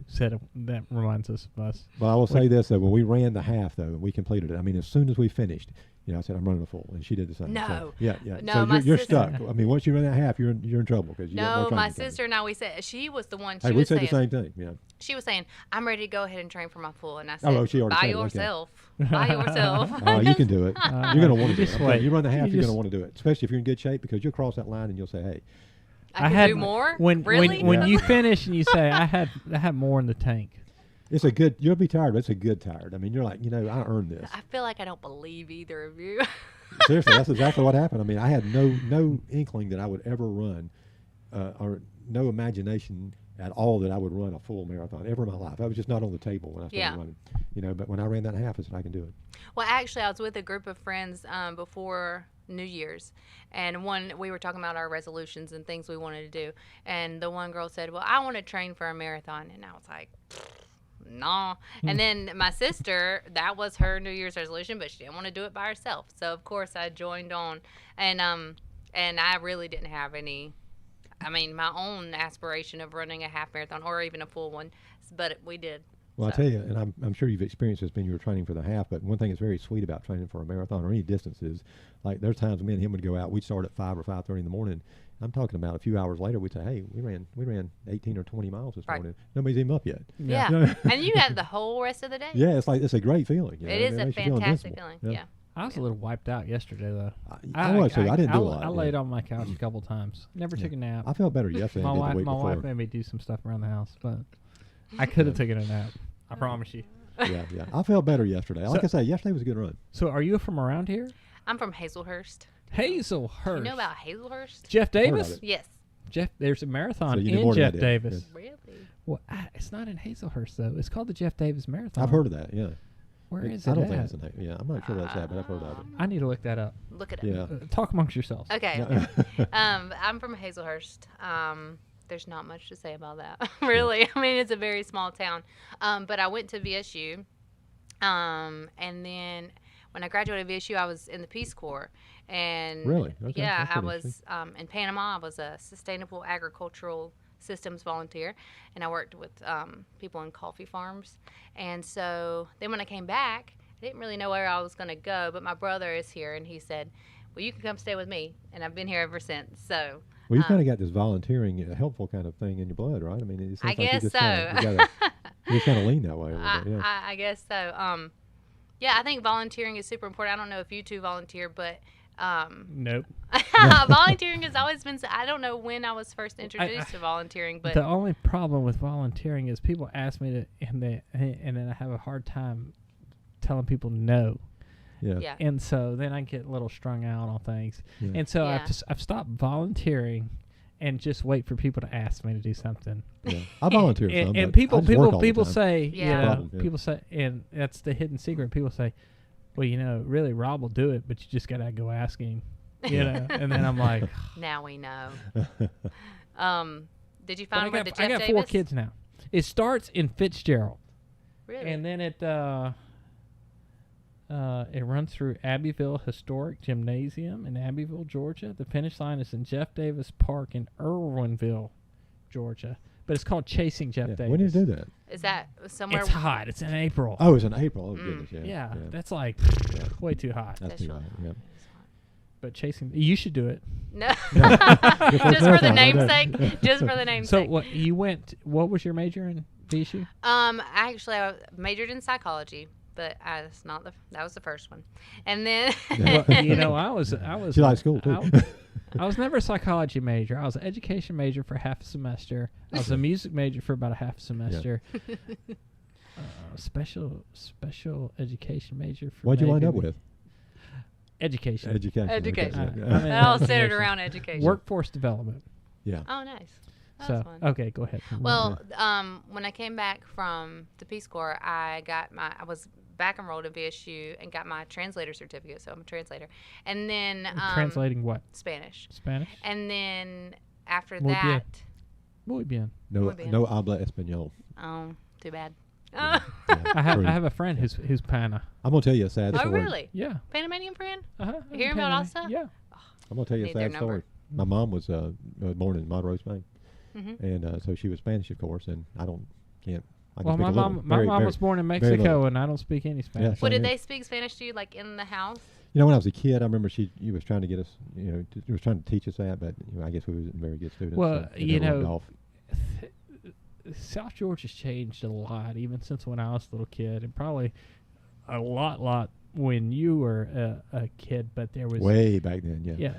said that reminds us of us. But I will say this though: when we ran the half, though, we completed it. I mean, as soon as we finished. I said, I'm running a full, and she did the same. No. So, yeah. No, so you're stuck. I mean, once you run that half, you're in trouble because you got no my sister and I, we said she was the one. We said the same thing. Yeah. She was saying, I'm ready to go ahead and train for my full, and I said, she already by said yourself. By yourself. You can do it. You're going to want to do it. Wait. You run the half, you're going to want to do it, especially if you're in good shape, because you'll cross that line and you'll say, hey. I can do more? Really? When you finish and you say, I had more in the tank. You'll be tired, but it's a good tired. I mean, you're like, I earned this. I feel like I don't believe either of you. Seriously, that's exactly what happened. I mean, I had no inkling that I would ever run, or no imagination at all that I would run a full marathon ever in my life. I was just not on the table when I started running. But when I ran that half, I said I can do it. Well, actually, I was with a group of friends before New Year's, and we were talking about our resolutions and things we wanted to do, and the one girl said, well, I want to train for a marathon, and I was like, no. And then my sister, that was her New Year's resolution, but she didn't want to do it by herself. So of course I joined on, and I really didn't have any. I mean, my own aspiration of running a half marathon or even a full one, but we did. Well, I tell you, and I'm sure you've experienced this when you were training for the half, but one thing that's very sweet about training for a marathon or any distance is, like, there's times me and him would go out, we'd start at 5 or 5:30 in the morning. I'm talking about a few hours later, we'd say, hey, we ran 18 or 20 miles this morning. Nobody's even up yet. Yeah. And you had the whole rest of the day. Yeah, it's a great feeling. It is a fantastic feeling. Yeah. I was a little wiped out yesterday, though. I didn't do a lot. I laid on my couch a couple times. Never took a nap. I felt better yesterday than the week before. My wife made me do some stuff around the house, but I could have taken a nap. I promise you. Yeah. I felt better yesterday. Like I say, yesterday was a good run. So are you from around here? I'm from Hazelhurst. Hazelhurst. You know about Hazelhurst? Jeff Davis? Yes. There's a marathon in Jeff Davis. Yes. Really? Well, it's not in Hazelhurst, though. It's called the Jeff Davis Marathon. I've heard of that, yeah. Where is it? I don't think it's in Hazelhurst. I'm not sure that's that, but I've heard of it. I need to look that up. Look it up. Yeah. Talk amongst yourselves. Okay. I'm from Hazelhurst. There's not much to say about that, really. I mean, it's a very small town. But I went to VSU, and then when I graduated VSU, I was in the Peace Corps. And really? Okay. Yeah, I was in Panama. I was a sustainable agricultural systems volunteer, and I worked with people in coffee farms. And so then when I came back, I didn't really know where I was going to go, but my brother is here, and he said, well, you can come stay with me, and I've been here ever since. So well, you kind of got this volunteering, helpful kind of thing in your blood, right? I mean, it seems I like guess you just kind of lean that way a little bit. Yeah. I guess so. Yeah, I think volunteering is super important. I don't know if you two volunteer, but nope. Volunteering has always been. I don't know when I was first introduced to volunteering, but the only problem with volunteering is people ask me to, and then I have a hard time telling people no. Yeah. And so then I get a little strung out on things, and so I've stopped volunteering, and just wait for people to ask me to do something. Yeah. I volunteer some, and people say, Yeah. people say, and that's the hidden secret. People say, well, really, Rob will do it, but you just gotta go ask him, and then I'm like, now we know. Did you find where the Jeff I got Davis? 4 kids now. It starts in Fitzgerald, Really? and then it runs through Abbeville Historic Gymnasium in Abbeville, Georgia. The finish line is in Jeff Davis Park in Irwinville, Georgia. But it's called Chasing Jeff Davis. When did you do that? Is that somewhere? It's hot. It's in April. Oh, it's in April. Oh, goodness, yeah. Yeah, that's like way too hot. That's too hot, yeah. But you should do it. No. Just for the namesake. Just for the namesake. So what was your major in VSU? Actually, I majored in psychology, but that's not that was the first one. And then Well, I was. She liked school too. I was never a psychology major. I was an education major for half a semester. I was a music major for about a half a semester. Special education major for. What'd you wind up with? Education. Education. It all centered around education. Workforce development. Yeah. Oh, nice. That So was fun. okay, go ahead. Well, when I came back from the Peace Corps, I was back enrolled at VSU and got my translator certificate, so I'm a translator. And then translating what? Spanish. Spanish. And then after Muy bien. that, Muy bien. No, bien. no habla español. oh, too bad. Yeah. I have a friend who's Pana. I'm gonna tell you a sad Oh, story. really? Yeah. Panamanian friend? Uh-huh. You hear about also? Yeah. I'm gonna tell you a Need their sad story. number. My mom was born in Monterey, Spain, Mm-hmm. and so she was Spanish, of course, and I can Well, speak my a little. mom Very, was born in very Mexico, little. and I don't speak any Spanish. Well, Yeah. did they speak Spanish to you, like, in the house? You know, when I was a kid, I remember she was trying to get us, was trying to teach us that, but I guess we wasn't very good students. Well, so it never rubbed off. South Georgia's changed a lot, even since when I was a little kid, and probably a lot when you were a kid. But there was Way back then, yeah. yeah,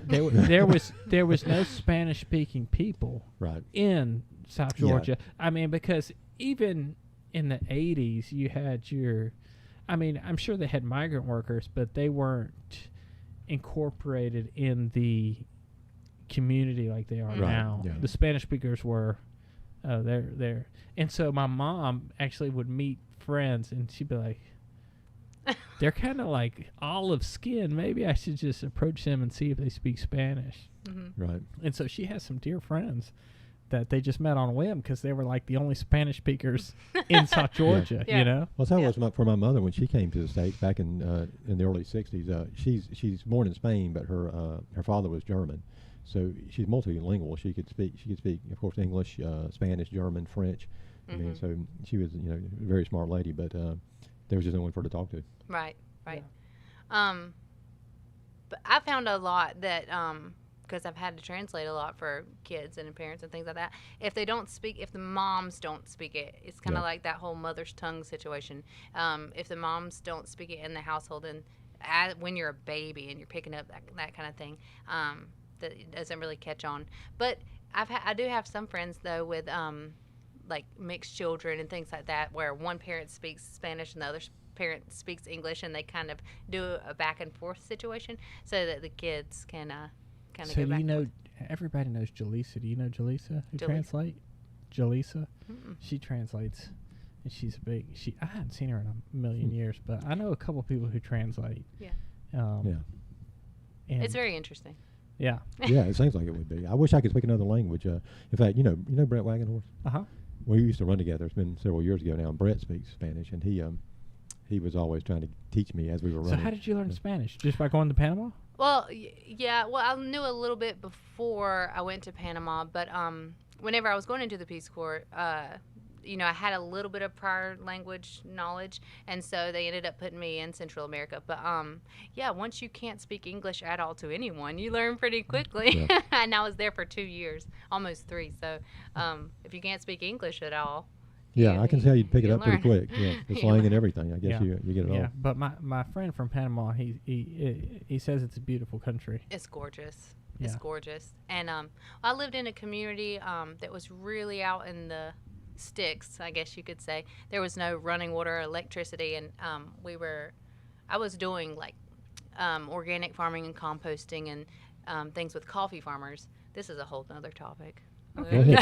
there was no Spanish-speaking people Right. in South Yeah. Georgia. I mean, because even in the 80s, you had I'm sure they had migrant workers, but they weren't incorporated in the community like they are Right, now. yeah. The Spanish speakers were there. And so my mom actually would meet friends, and she'd be like, they're kind of like olive skin. Maybe I should just approach them and see if they speak Spanish. Mm-hmm. Right. And so she has some dear friends that they just met on a whim because they were like the only Spanish speakers in South Georgia, Yeah. you know? Well, that Yeah. was for my mother when she came to the States back in the early '60s. She's born in Spain, but her father was German, so she's multilingual. She could speak, of course, English, Spanish, German, French. I mean, Mhm. so she was, a very smart lady, but there was just no one for her to talk to. Right. But I found a lot that because I've had to translate a lot for kids and parents and things like that. If the moms don't speak it, it's kind of Yeah. like that whole mother's tongue situation. If the moms don't speak it in the household, and when you're a baby and you're picking up that kind of thing, that it doesn't really catch on. But I do have some friends though with like mixed children and things like that, where one parent speaks Spanish and the other parent speaks English, and they kind of do a back and forth situation so that the kids can kind of So go back. everybody knows Jaleesa. Do you know Jaleesa who Jaleesa. translate? Jaleesa? Mm-mm. She translates, and she's I hadn't seen her in a million years, but I know a couple people who translate. Yeah. Yeah. And It's very interesting. yeah. Yeah, it seems like it would be. I wish I could speak another language. In fact, you know Brett Wagonhorse? Uh-huh. We used to run together. It's been several years ago now. And Brett speaks Spanish, and he was always trying to teach me as we were So running. how did you learn Spanish? Just by going to Panama? Well, yeah. Well, I knew a little bit before I went to Panama, but whenever I was going into the Peace Corps, I had a little bit of prior language knowledge, and so they ended up putting me in Central America. But once you can't speak English at all to anyone, you learn pretty quickly. Yeah. And I was there for 2 years, almost 3. So if you can't speak English at all, Yeah, I can tell you'd pick it you up pretty learn. quick. Yeah, the You slang learn. and everything. I guess Yeah. you get it Yeah, all. but my friend from Panama, he says it's a beautiful country. it's gorgeous. It's Yeah. gorgeous. And I lived in a community that was really out in the sticks, I guess you could say. There was no running water or electricity, and I was doing like organic farming and composting and things with coffee farmers. This is a whole nother topic. Hey,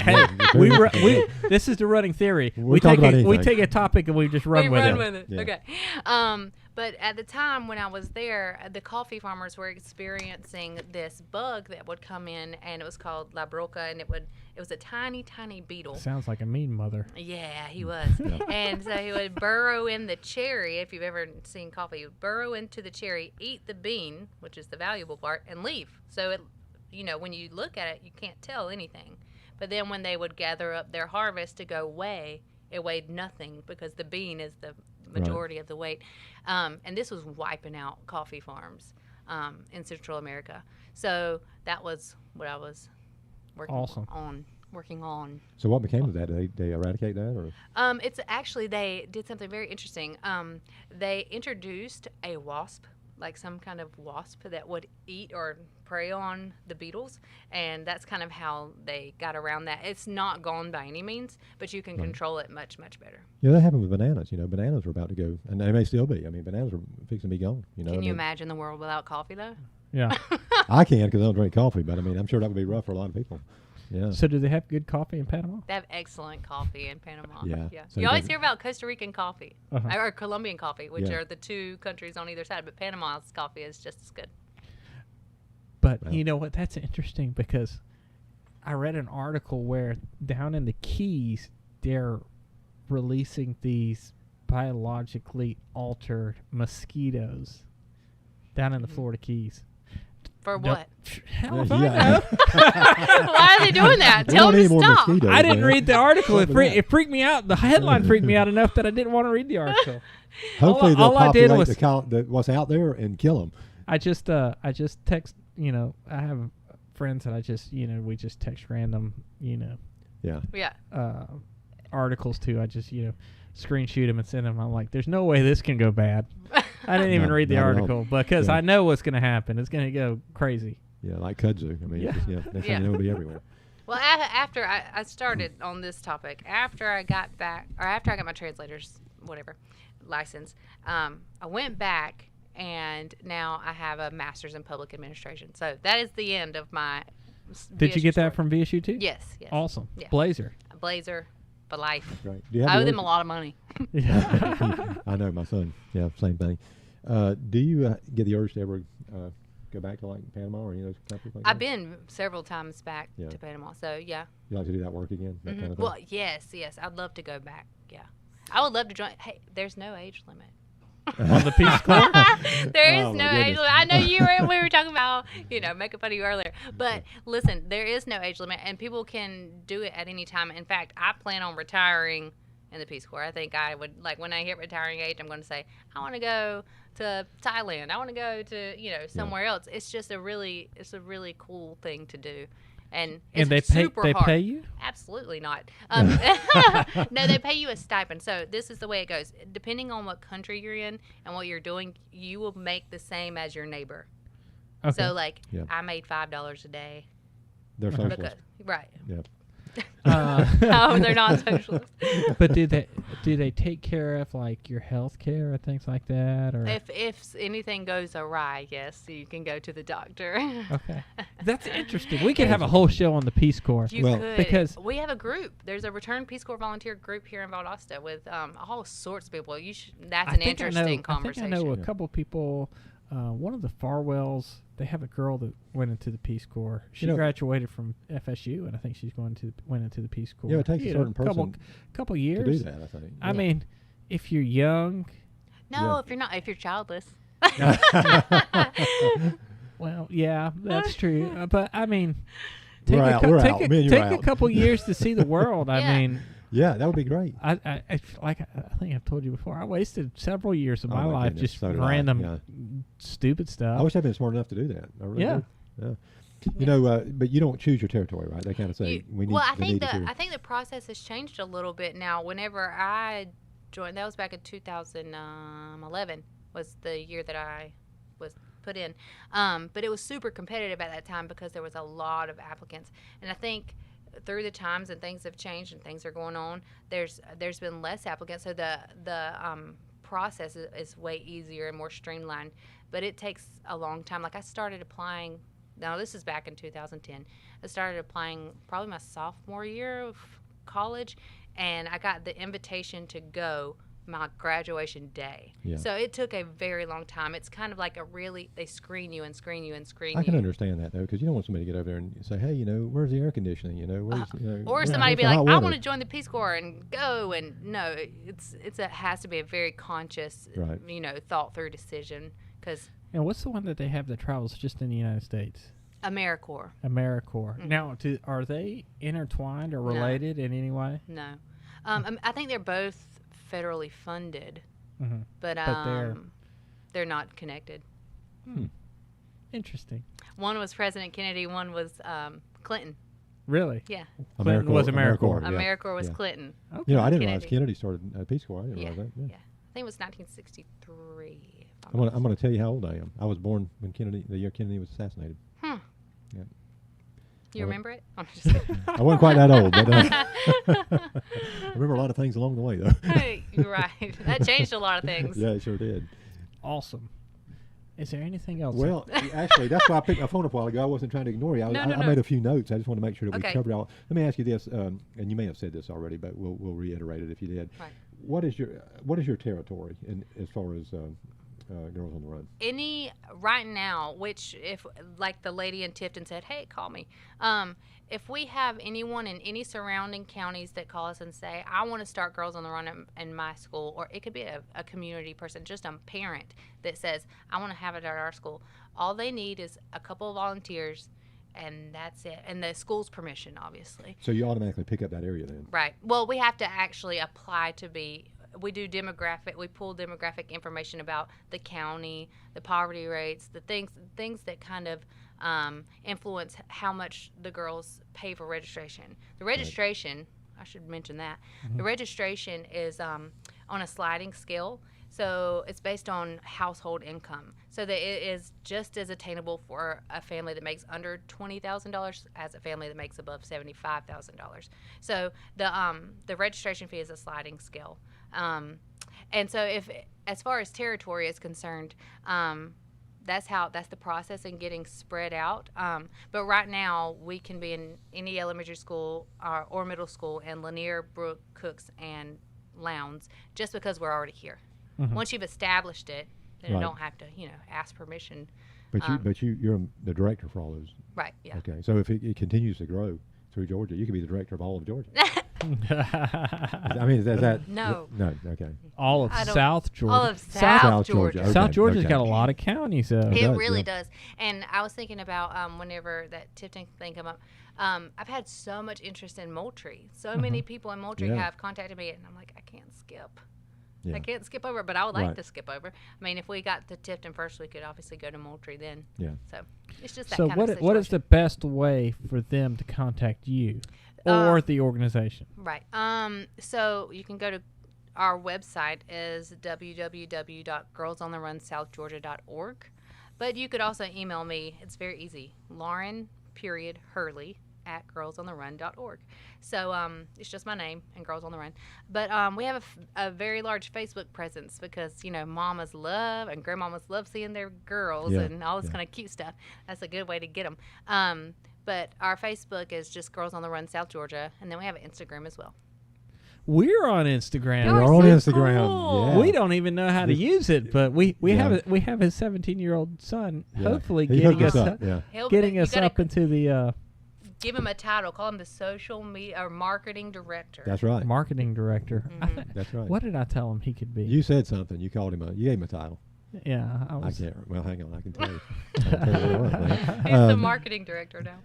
this is the running theory. We talk about we anything. take a topic and we just run with it. with it. Yeah. Okay. But at the time when I was there, the coffee farmers were experiencing this bug that would come in, and it was called La Broca, and it was a tiny, tiny beetle. Sounds like a mean mother. Yeah, he was. Yeah. And so he would burrow in the cherry. If you've ever seen coffee, he would burrow into the cherry, eat the bean, which is the valuable part, and leave. So when you look at it, you can't tell anything. But then when they would gather up their harvest to go weigh, it weighed nothing because the bean is the majority of the weight. And this was wiping out coffee farms in Central America. So that was what I was working Awesome. on working on. So what became of that? Did they eradicate that, or? It's actually, they did something very interesting. They introduced a wasp, like some kind of wasp that would eat or prey on the beetles, and that's kind of how they got around that. It's not gone by any means, but you can control it much, much better. Yeah, that happened with bananas. Bananas were about to go, and they may still be. I mean, bananas are fixing to be gone. Can you imagine the world without coffee, though? Yeah. I can because I don't drink coffee, but I mean, I'm sure that would be rough for a lot of people. Yeah. So do they have good coffee in Panama? They have excellent coffee in Panama. Yeah. So You always hear about Costa Rican coffee Uh-huh. or Colombian coffee, which are the two countries on either side, but Panama's coffee is just as good. But you know what? That's interesting because I read an article where down in the Keys, they're releasing these biologically altered mosquitoes down in the Florida Keys. For what? Hell if I know. Why are they doing that? Tell them to stop. I didn't read the article. It freaked me out. The headline freaked me out enough that I didn't want to read the article. Hopefully they'll populate what's out there and kill them. I just text, I have friends that we just text random, articles to. I just, screen shoot them and send them. I'm like, there's no way this can go bad. I didn't even read the article because I know what's going to happen. It's going to go crazy. Yeah, like kudzu. I mean, next thing you know, it'll be everywhere. Well, after I started on this topic, after I got my translator's license, I went back, and now I have a master's in public administration. So that is the end of my Did you get that from VSU too? Yes. Awesome. Yeah. Blazer for life. Right. I owe them a lot of money. I know, my son. Yeah, same thing. Do you get the urge to ever go back to like Panama or any of those countries? I've been several times back to Panama, so yeah. You like to do that work again? That kind of thing? Well, yes. I'd love to go back. Yeah, I would love to join. Hey, there's no age limit. On the Peace Corps? There is no age limit. I know we were talking about, making fun of you earlier. But listen, there is no age limit, and people can do it at any time. In fact, I plan on retiring in the Peace Corps. I think I would, when I hit retiring age, I'm going to say, I want to go to Thailand. I want to go to, somewhere else. It's just a really cool thing to do. And it's super hard. They pay you? Absolutely not. No, they pay you a stipend. So this is the way it goes. Depending on what country you're in and what you're doing, you will make the same as your neighbor. Okay. So, I made $5 a day. They're socialists. Right. Yep. No, they're not socialists. But do they take care of your health care or things like that? Or if anything goes awry, yes, you can go to the doctor. Okay, that's interesting. We could have a whole show on the Peace Corps. You could, because we have a group. There's a returned Peace Corps volunteer group here in Valdosta with all sorts of people. That's an interesting conversation. I think I know a couple people. One of the Farwells, they have a girl that went into the Peace Corps. She graduated from FSU, and I think she's went into the Peace Corps. Yeah, it takes a certain person couple years to do that, I think. I mean, if you're young. No, if you're not, if you're childless. Well, yeah, that's true. But I mean, take a couple years to see the world. I mean. Yeah, that would be great. I think I've told you before. I wasted several years of my life just random stupid stuff. I wish I'd been smart enough to do that. I really did. Yeah. But you don't choose your territory, right? They kind of say we need. Well, I think the process has changed a little bit now. Whenever I joined, that was back in 2011 was the year that I was put in. But it was super competitive at that time because there was a lot of applicants, and I think through the times and things have changed and things are going on, there's been less applicants, so the process is way easier and more streamlined, but it takes a long time. I started applying, now this is back in 2010, I started applying probably my sophomore year of college, and I got the invitation to go my graduation day. Yeah. So it took a very long time. It's kind of like they screen you and screen you and screen you. I can understand that, though, because you don't want somebody to get over there and say, hey, where's the air conditioning? Or somebody be like, I want to join the Peace Corps and go. And no, it has to be a very conscious, thought through decision. And what's the one that they have that travels just in the United States? AmeriCorps. Mm-hmm. Now, are they intertwined or related in any way? No. I think they're both federally funded, but they're not connected. Interesting. One was President Kennedy, one was Clinton. Really? Yeah. Clinton was AmeriCorps. Yeah. AmeriCorps was Yeah. Clinton. Okay. I didn't realize Kennedy started Peace Corps. I didn't Yeah. realize that. Yeah. I think it was 1963. I'm gonna tell you how old I am. I was born when the year Kennedy was assassinated. Hmm. Yeah. You remember it? I'm just kidding. I wasn't quite that old, but I remember a lot of things along the way, though. You're right. That changed a lot of things. Yeah, it sure did. Awesome. Is there anything else? Well, actually, that's why I picked my phone up a while ago. I wasn't trying to ignore you. I made a few notes. I just want to make sure that we covered all. Let me ask you this, and you may have said this already, but we'll reiterate it if you did. Right. What is your territory as far as Girls on the Run? Right now, which if like the lady in Tifton said, hey, call me. If we have anyone in any surrounding counties that call us and say, I want to start Girls on the Run in my school, or it could be a community person, just a parent that says, I want to have it at our school. All they need is a couple of volunteers, and that's it. And the school's permission, obviously. So you automatically pick up that area then? Right. Well, we have to actually apply to be. We do we pull demographic information about the county, the poverty rates, the things that kind of influence how much the girls pay for registration. The registration, I should mention that, the registration is on a sliding scale. So it's based on household income, so that it is just as attainable for a family that makes under $20,000 as a family that makes above $75,000. So the registration fee is a sliding scale, and so as far as territory is concerned, that's the process in getting spread out. But right now we can be in any elementary school or middle school in Lanier, Brooke, Cooks, and Lowndes, just because we're already here. Mm-hmm. Once you've established it, then you don't have to, ask permission. But you're the director for all those. Right. Yeah. Okay. So if it continues to grow through Georgia, you could be the director of all of Georgia. I mean, is that no? No. Okay. All of South Georgia. All of South Georgia. Okay. South Georgia's got a lot of counties. It really does. And I was thinking about whenever that Tifton thing came up. I've had so much interest in Moultrie. So many people in Moultrie have contacted me, and I'm like, I can't skip. Yeah. I can't skip over, but I would like to skip over. I mean, if we got to Tifton first, we could obviously go to Moultrie then. Yeah. So it's just that kind of situation. So what is the best way for them to contact you or the organization? Right. So you can go to our website is www.girlsontherun.southgeorgia.org. But you could also email me. It's very easy. Lauren.Hurley at girlsontherun.org. So it's just my name and Girls on the Run. But we have a very large Facebook presence because, mamas love and grandmamas love seeing their girls and all this kind of cute stuff. That's a good way to get them. But our Facebook is just Girls on the Run South Georgia, and then we have an Instagram as well. We're on Instagram. We're on Instagram. Cool. Yeah. We don't even know how to use it, but we have his 17-year-old son. Hopefully, getting us up into the. Give him a title. Call him the social media or marketing director. That's right. Marketing director. Mm-hmm. That's right. What did I tell him he could be? You said something. You called him you gave him a title. Yeah. I can't. Well, hang on. I can tell you. He's the marketing director now.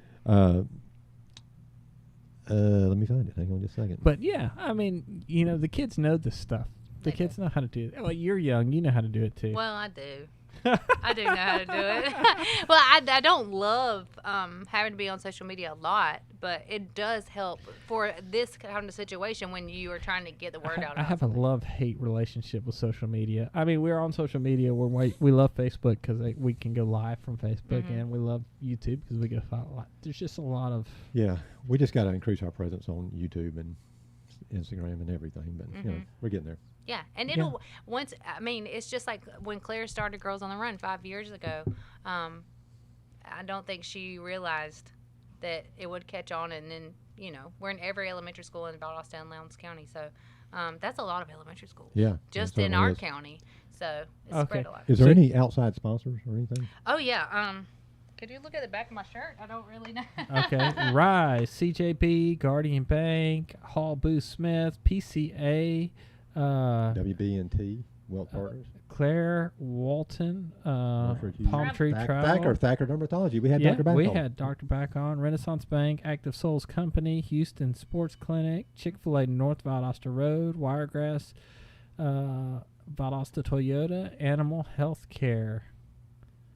Let me find it. Hang on just a second. But yeah, I mean, the kids know this stuff. The kids know how to do it. Well, you're young. You know how to do it too. Well, I do. I do know how to do it. Well, I don't love having to be on social media a lot, but it does help for this kind of situation when you are trying to get the word out. I have a love-hate relationship with social media. I mean, we're on social media. We love Facebook because we can go live from Facebook, and we love YouTube because we go live. There's just a lot of... Yeah, we just got to increase our presence on YouTube and Instagram and everything, but we're getting there. Yeah, and it's just like when Claire started Girls on the Run 5 years ago. I don't think she realized that it would catch on, and then, we're in every elementary school in Valdosta and Lowndes County, so that's a lot of elementary schools. Yeah. Just in our county, so it's spread a lot. Is there any outside sponsors or anything? Oh, yeah. Could you look at the back of my shirt? I don't really know. Okay. Rise, CJB, Guardian Bank, Hall Booth Smith, PCA, WB&T, Wealth Partners, Claire Walton, Palm Tree Travel, Thacker Dermatology. We had Dr. Back on. We had Dr. Back on, Renaissance Bank, Active Souls Company, Houston Sports Clinic, Chick-fil-A North Valdosta Road, Wiregrass, Valdosta Toyota, Animal Health Care.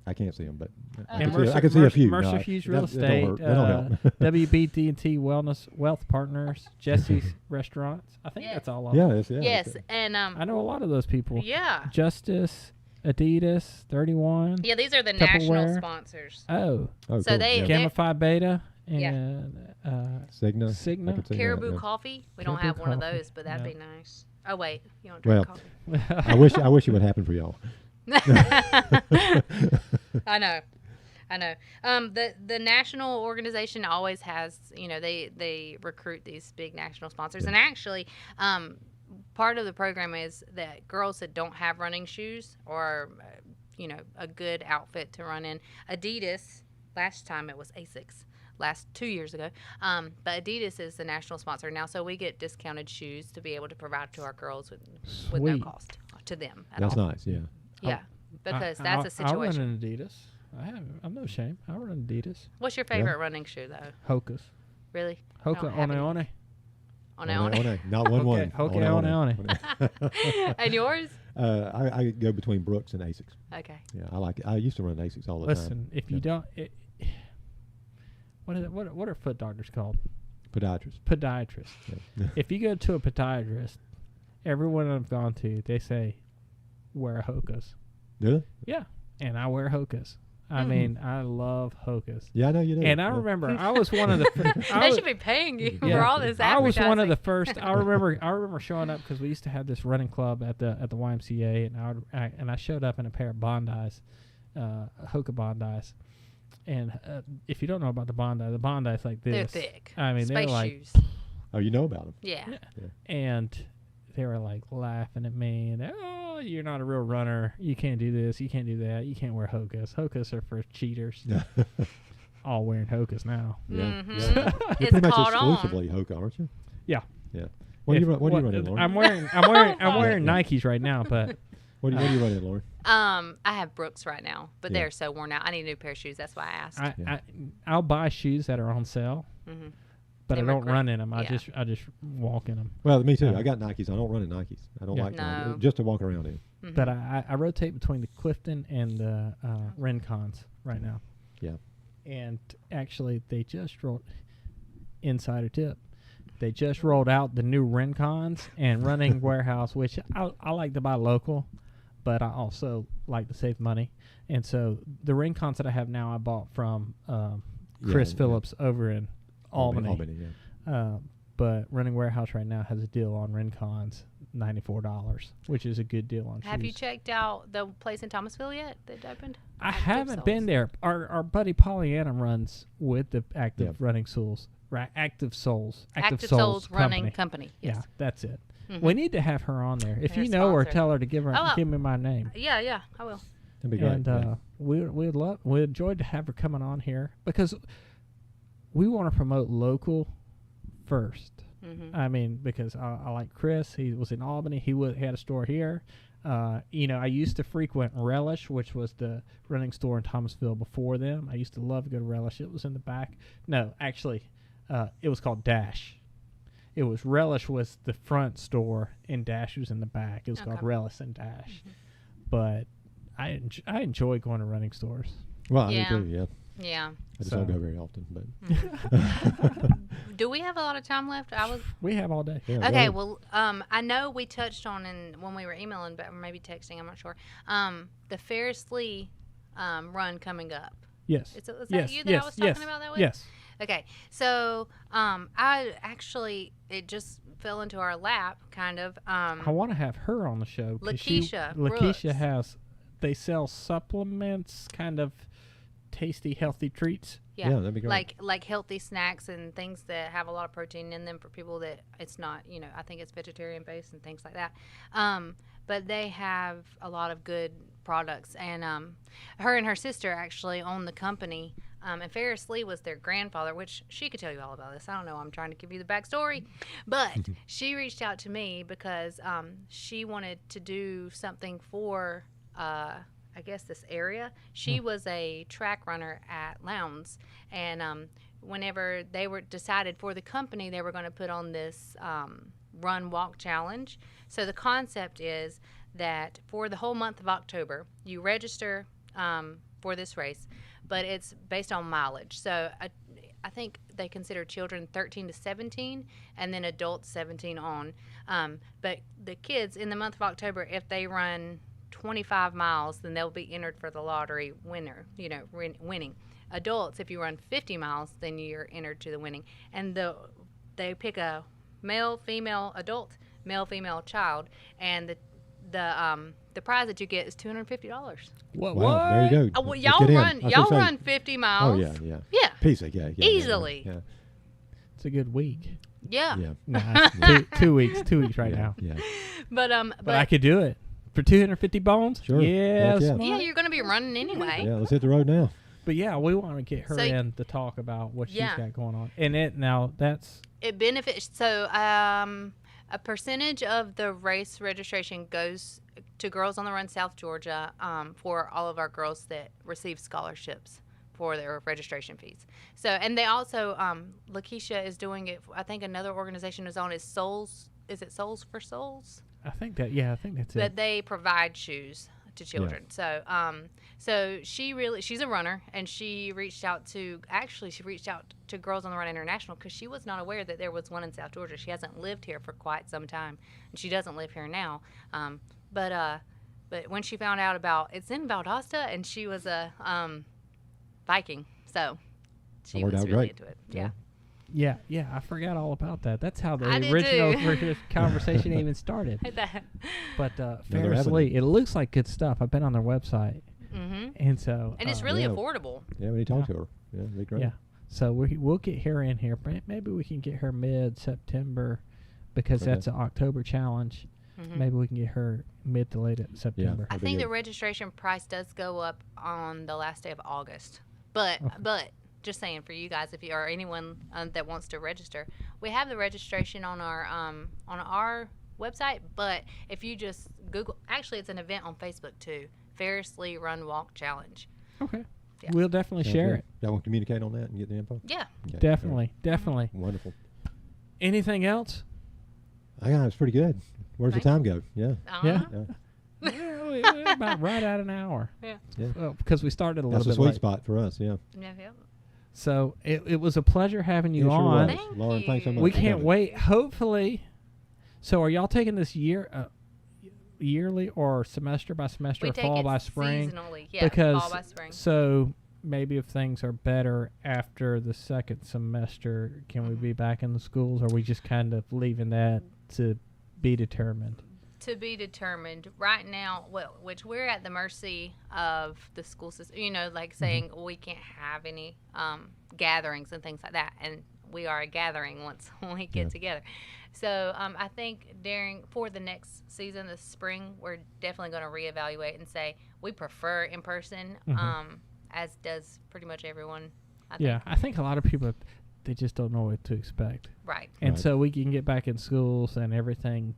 I can't see them, but And I can see a few. Mercer No, Hughes Real that don't Estate, hurt. That don't help. WBT&T Wellness Wealth Partners, Jesse's Restaurants. I think that's all of them. Yes, and I know a lot of those people. Yeah. Justice, Adidas, 31. Yeah, these are the Tupperware. national sponsors. Oh, So cool. they- yeah. Gamify Beta and Signa. Signa. I could see Caribou that, Coffee. We Caribou don't have one of Coffee. those, but that'd No. be nice. Oh wait, you don't drink Well, coffee. I wish it would happen for y'all. I know. The national organization always has, they recruit these big national sponsors, and actually, part of the program is that girls that don't have running shoes or, a good outfit to run in. Adidas, last time it was Asics. Last 2 years ago, but Adidas is the national sponsor now, so we get discounted shoes to be able to provide to our girls with no Sweet. cost to them at That's all. nice. Yeah. Yeah, because that's a situation. I run an Adidas. I'm no shame. I run Adidas. What's your favorite running shoe though? Hoka's. Really? Hoka have any. One. On. Not one. Hoka. And yours? I go between Brooks and Asics. Okay. Yeah, I like it. I used to run Asics all the time. Listen, if you don't, what are foot doctors called? Podiatrist. Podiatrist. Yeah. If you go to a podiatrist, everyone I've gone to, they say, wear Hoka's. Do they? Yeah, and I wear Hoka's. I mean, I love Hoka's. Yeah, I know you do. And I remember I was one of the. They should be paying you for all this I was advertising. one of the first. I remember showing up because we used to have this running club at the YMCA, and I showed up in a pair of Bondis, Hoka Bondis. And if you don't know about the Bondis like this. They're thick. I mean, Space they're like. shoes. Oh, you know about them? Yeah. And they were like laughing at me. And oh, you're not a real runner. You can't do this. You can't do that. You can't wear Hokas. Hokas are for cheaters. All wearing Hokas now. Yeah. Mm-hmm. Yeah. It's You're pretty much caught on. exclusively Hoka, aren't you? Yeah. Yeah. What are you running, Lauren? I'm wearing Nikes right now, but What are you running, Lauren? I have Brooks right now, but Yeah. they're so worn out. I need a new pair of shoes. That's why I asked. I'll buy shoes that are on sale, but They I were don't great. run in them. Yeah. I just walk in them. Well, me too. I got Nikes. I don't run in Nikes. I don't like No. them. Just to walk around in. But I rotate between the Clifton and the Rincons right now. Yeah. And actually, they just rolled. Insider tip. They just rolled out the new Rincons and Running Warehouse, which I like to buy local, but I also like to save money. And so the Rincons that I have now, I bought from Chris Phillips over in Albany. Yeah. But Running Warehouse right now has a deal on Rincons, $94, which is a good deal on shoes. Have you checked out the place in Thomasville yet that opened? I Active haven't been Souls. there. Our buddy Pollyanna runs with the Active Running Souls. Active Souls. Active Souls Running Company. Yes. Yeah, that's it. We need to have her on there. If Her you know her, sponsor. tell her to give me my name. Yeah, I will. That'd be great. And we enjoyed to have her coming on here because we want to promote local first. I mean, because I like Chris. He was in Albany. He had a store here. I used to frequent Relish, which was the running store in Thomasville before them. I used to love to go to Relish. It was in the back. No, actually, it was called Dash. It was Relish was the front store, and Dash was in the back. It was called Relish and Dash. But I enjoy going to running stores. Well, I do too. Yeah. Yeah. I just don't go very often, but. Do we have a lot of time left? We have all day. Yeah, Okay. Well, I know we touched on when we were emailing, but maybe texting. I'm not sure. The Ferris Lee run coming up. Yes. Is that you that I was talking about that with? Yes. Okay. So it just fell into our lap, kind of. I want to have her on the show. Lakeisha Brooks. They sell supplements, kind of tasty, healthy treats. Yeah, that'd be great. Like healthy snacks and things that have a lot of protein in them for people that it's not, I think it's vegetarian based and things like that. But they have a lot of good products, and her and her sister actually own the company. And Ferris Lee was their grandfather, which she could tell you all about this. I don't know. I'm trying to give you the backstory. But she reached out to me because she wanted to do something for, I guess, this area. She was a track runner at Lowndes. And whenever they were decided for the company, they were going to put on this run walk challenge. So the concept is that for the whole month of October, you register for this race, but it's based on mileage. So I think they consider children 13 to 17 and then adults 17 on. But the kids in the month of October, if they run 25 miles, then they'll be entered for the lottery winner, winning. Adults, if you run 50 miles, then you're entered to the winning. And they pick a male, female, adult, male, female, child, and the prize that you get is $250. What? Wow, there you go. Oh, well, Let's y'all say- run 50 miles. Oh yeah. Yeah. Piece of cake. Yeah, Easily. Yeah. It's a good week. Yeah. Yeah. Nah, it's 2 weeks. 2 weeks right yeah, now. Yeah. But I could do it for 250 bones. Sure. Yeah. Heck yeah. smart. yeah, you're going to be running anyway. Yeah. Let's hit the road now. But yeah, we want to get her So in to talk about what Yeah. she's got going on. And It benefits. So a percentage of the race registration goes to Girls on the Run South Georgia for all of our girls that receive scholarships for their registration fees. So, and they also, Lakeisha is doing it. I think another organization is on is Souls. Is it Souls for Souls? I think that's But it. they provide shoes to children. So, so she's a runner, and she reached out to Girls on the Run International because she was not aware that there was one in South Georgia. She hasn't lived here for quite some time, and she doesn't live here now. But when she found out about it's in Valdosta, and she was a Viking, so she That worked was out really great. into it. Yeah. Yeah, I forgot all about that. That's how the I did original too. conversation even started. But Ferris avenue. Lee, it looks like good stuff. I've been on their website, Mm-hmm. and so And it's really Yeah. affordable. Yeah. We need to talk to her. Yeah. It'd be great. yeah. So we'll get her in here. Maybe we can get her mid-September because Okay. that's an October challenge. Mm-hmm. Maybe we can get her mid to late September. I That'd be think the good. registration price does go up on the last day of August. But just saying for you guys, if you or anyone that wants to register, we have the registration on our website. But if you just Google, actually, it's an event on Facebook too. Ferris Lee Run Walk Challenge. Okay. Yeah. We'll definitely Sounds share good. it. Y'all want to communicate on that and get the info? Yeah. Okay. Definitely. Definitely. Wonderful. Anything else? It's pretty good. Where's the Thank time go? Yeah. Yeah. Yeah. Well, we're about right at an hour. Yeah. Yeah. Well, because we started a That's little a bit sweet late. spot for us. Yeah. Yeah. So it was a pleasure having you It sure on. was. Thank Lauren, thanks so you. much. We for can't coming. wait. Hopefully. So are y'all taking this yearly or semester by semester We or take fall it by spring? seasonally. Yeah. Because fall by spring. so maybe if things are better after the second semester, can we Mhm. be back in the schools? Or are we just kind of leaving that to be determined? To be determined right now, which we're at the mercy of the school system, like saying we can't have any gatherings and things like that. And we are a gathering once we get Yeah. together. So I think for the next season, the spring, we're definitely going to reevaluate and say we prefer in person, as does pretty much everyone. I Yeah, think. I think a lot of people, they just don't know what to expect. Right. And Right. so we can get back in schools and everything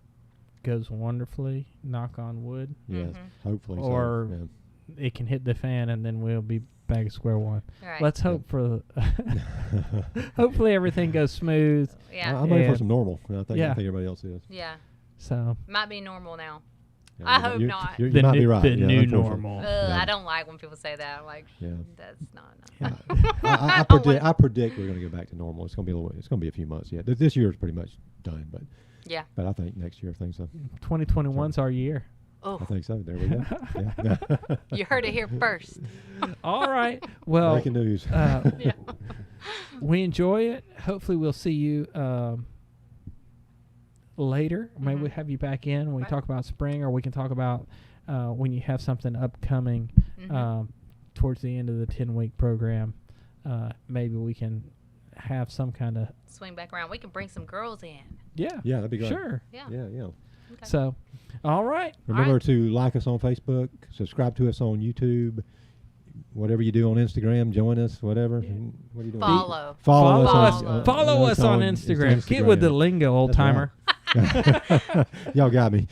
goes wonderfully, knock on wood. Yes. Mhm. Hopefully. Or so. it can hit the fan and then we'll be back at square one. Right. Let's hope for hopefully everything goes smooth. Yeah. I'm ready for And- some normal. I think Yeah. everybody else is. Yeah. So Might be normal now. Yeah, I you- hope you- not. You the might be new, right. the yeah, new unfortunately. normal. Yeah. I don't like when people say that. I'm like, Yeah. that's not. Yeah. I predict we're going to go back to normal. It's going to be a little. It's going to be a few months yet. This year is pretty much done, but Yeah. But I think next year things. 2021's our year. Oh, I think so. There we go. Yeah. you heard it here first. All right. Well, Breaking news. Yeah. we enjoy it. Hopefully, we'll see you later. Maybe we have you back in when we Right. talk about spring, or we can talk about when you have something upcoming Mhm. towards the end of the 10-week program. Maybe we can have some kind of Swing back around. We can bring some girls in. yeah, Yeah, that'd be great. sure. Yeah. Yeah, yeah. Okay. So, all right. Remember right. to like us on Facebook, subscribe to us on YouTube, whatever you do on Instagram, join us, whatever. Yeah. And what are you doing? Follow. Follow us. us. Follow us on Instagram. Get with the lingo, old That's timer. right. Y'all got me.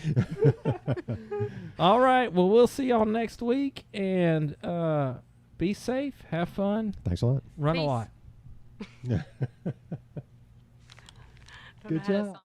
All right. Well, we'll see y'all next week, and be safe. Have fun. Thanks a lot. Run a Peace. lot. Don't know Good how to job. song.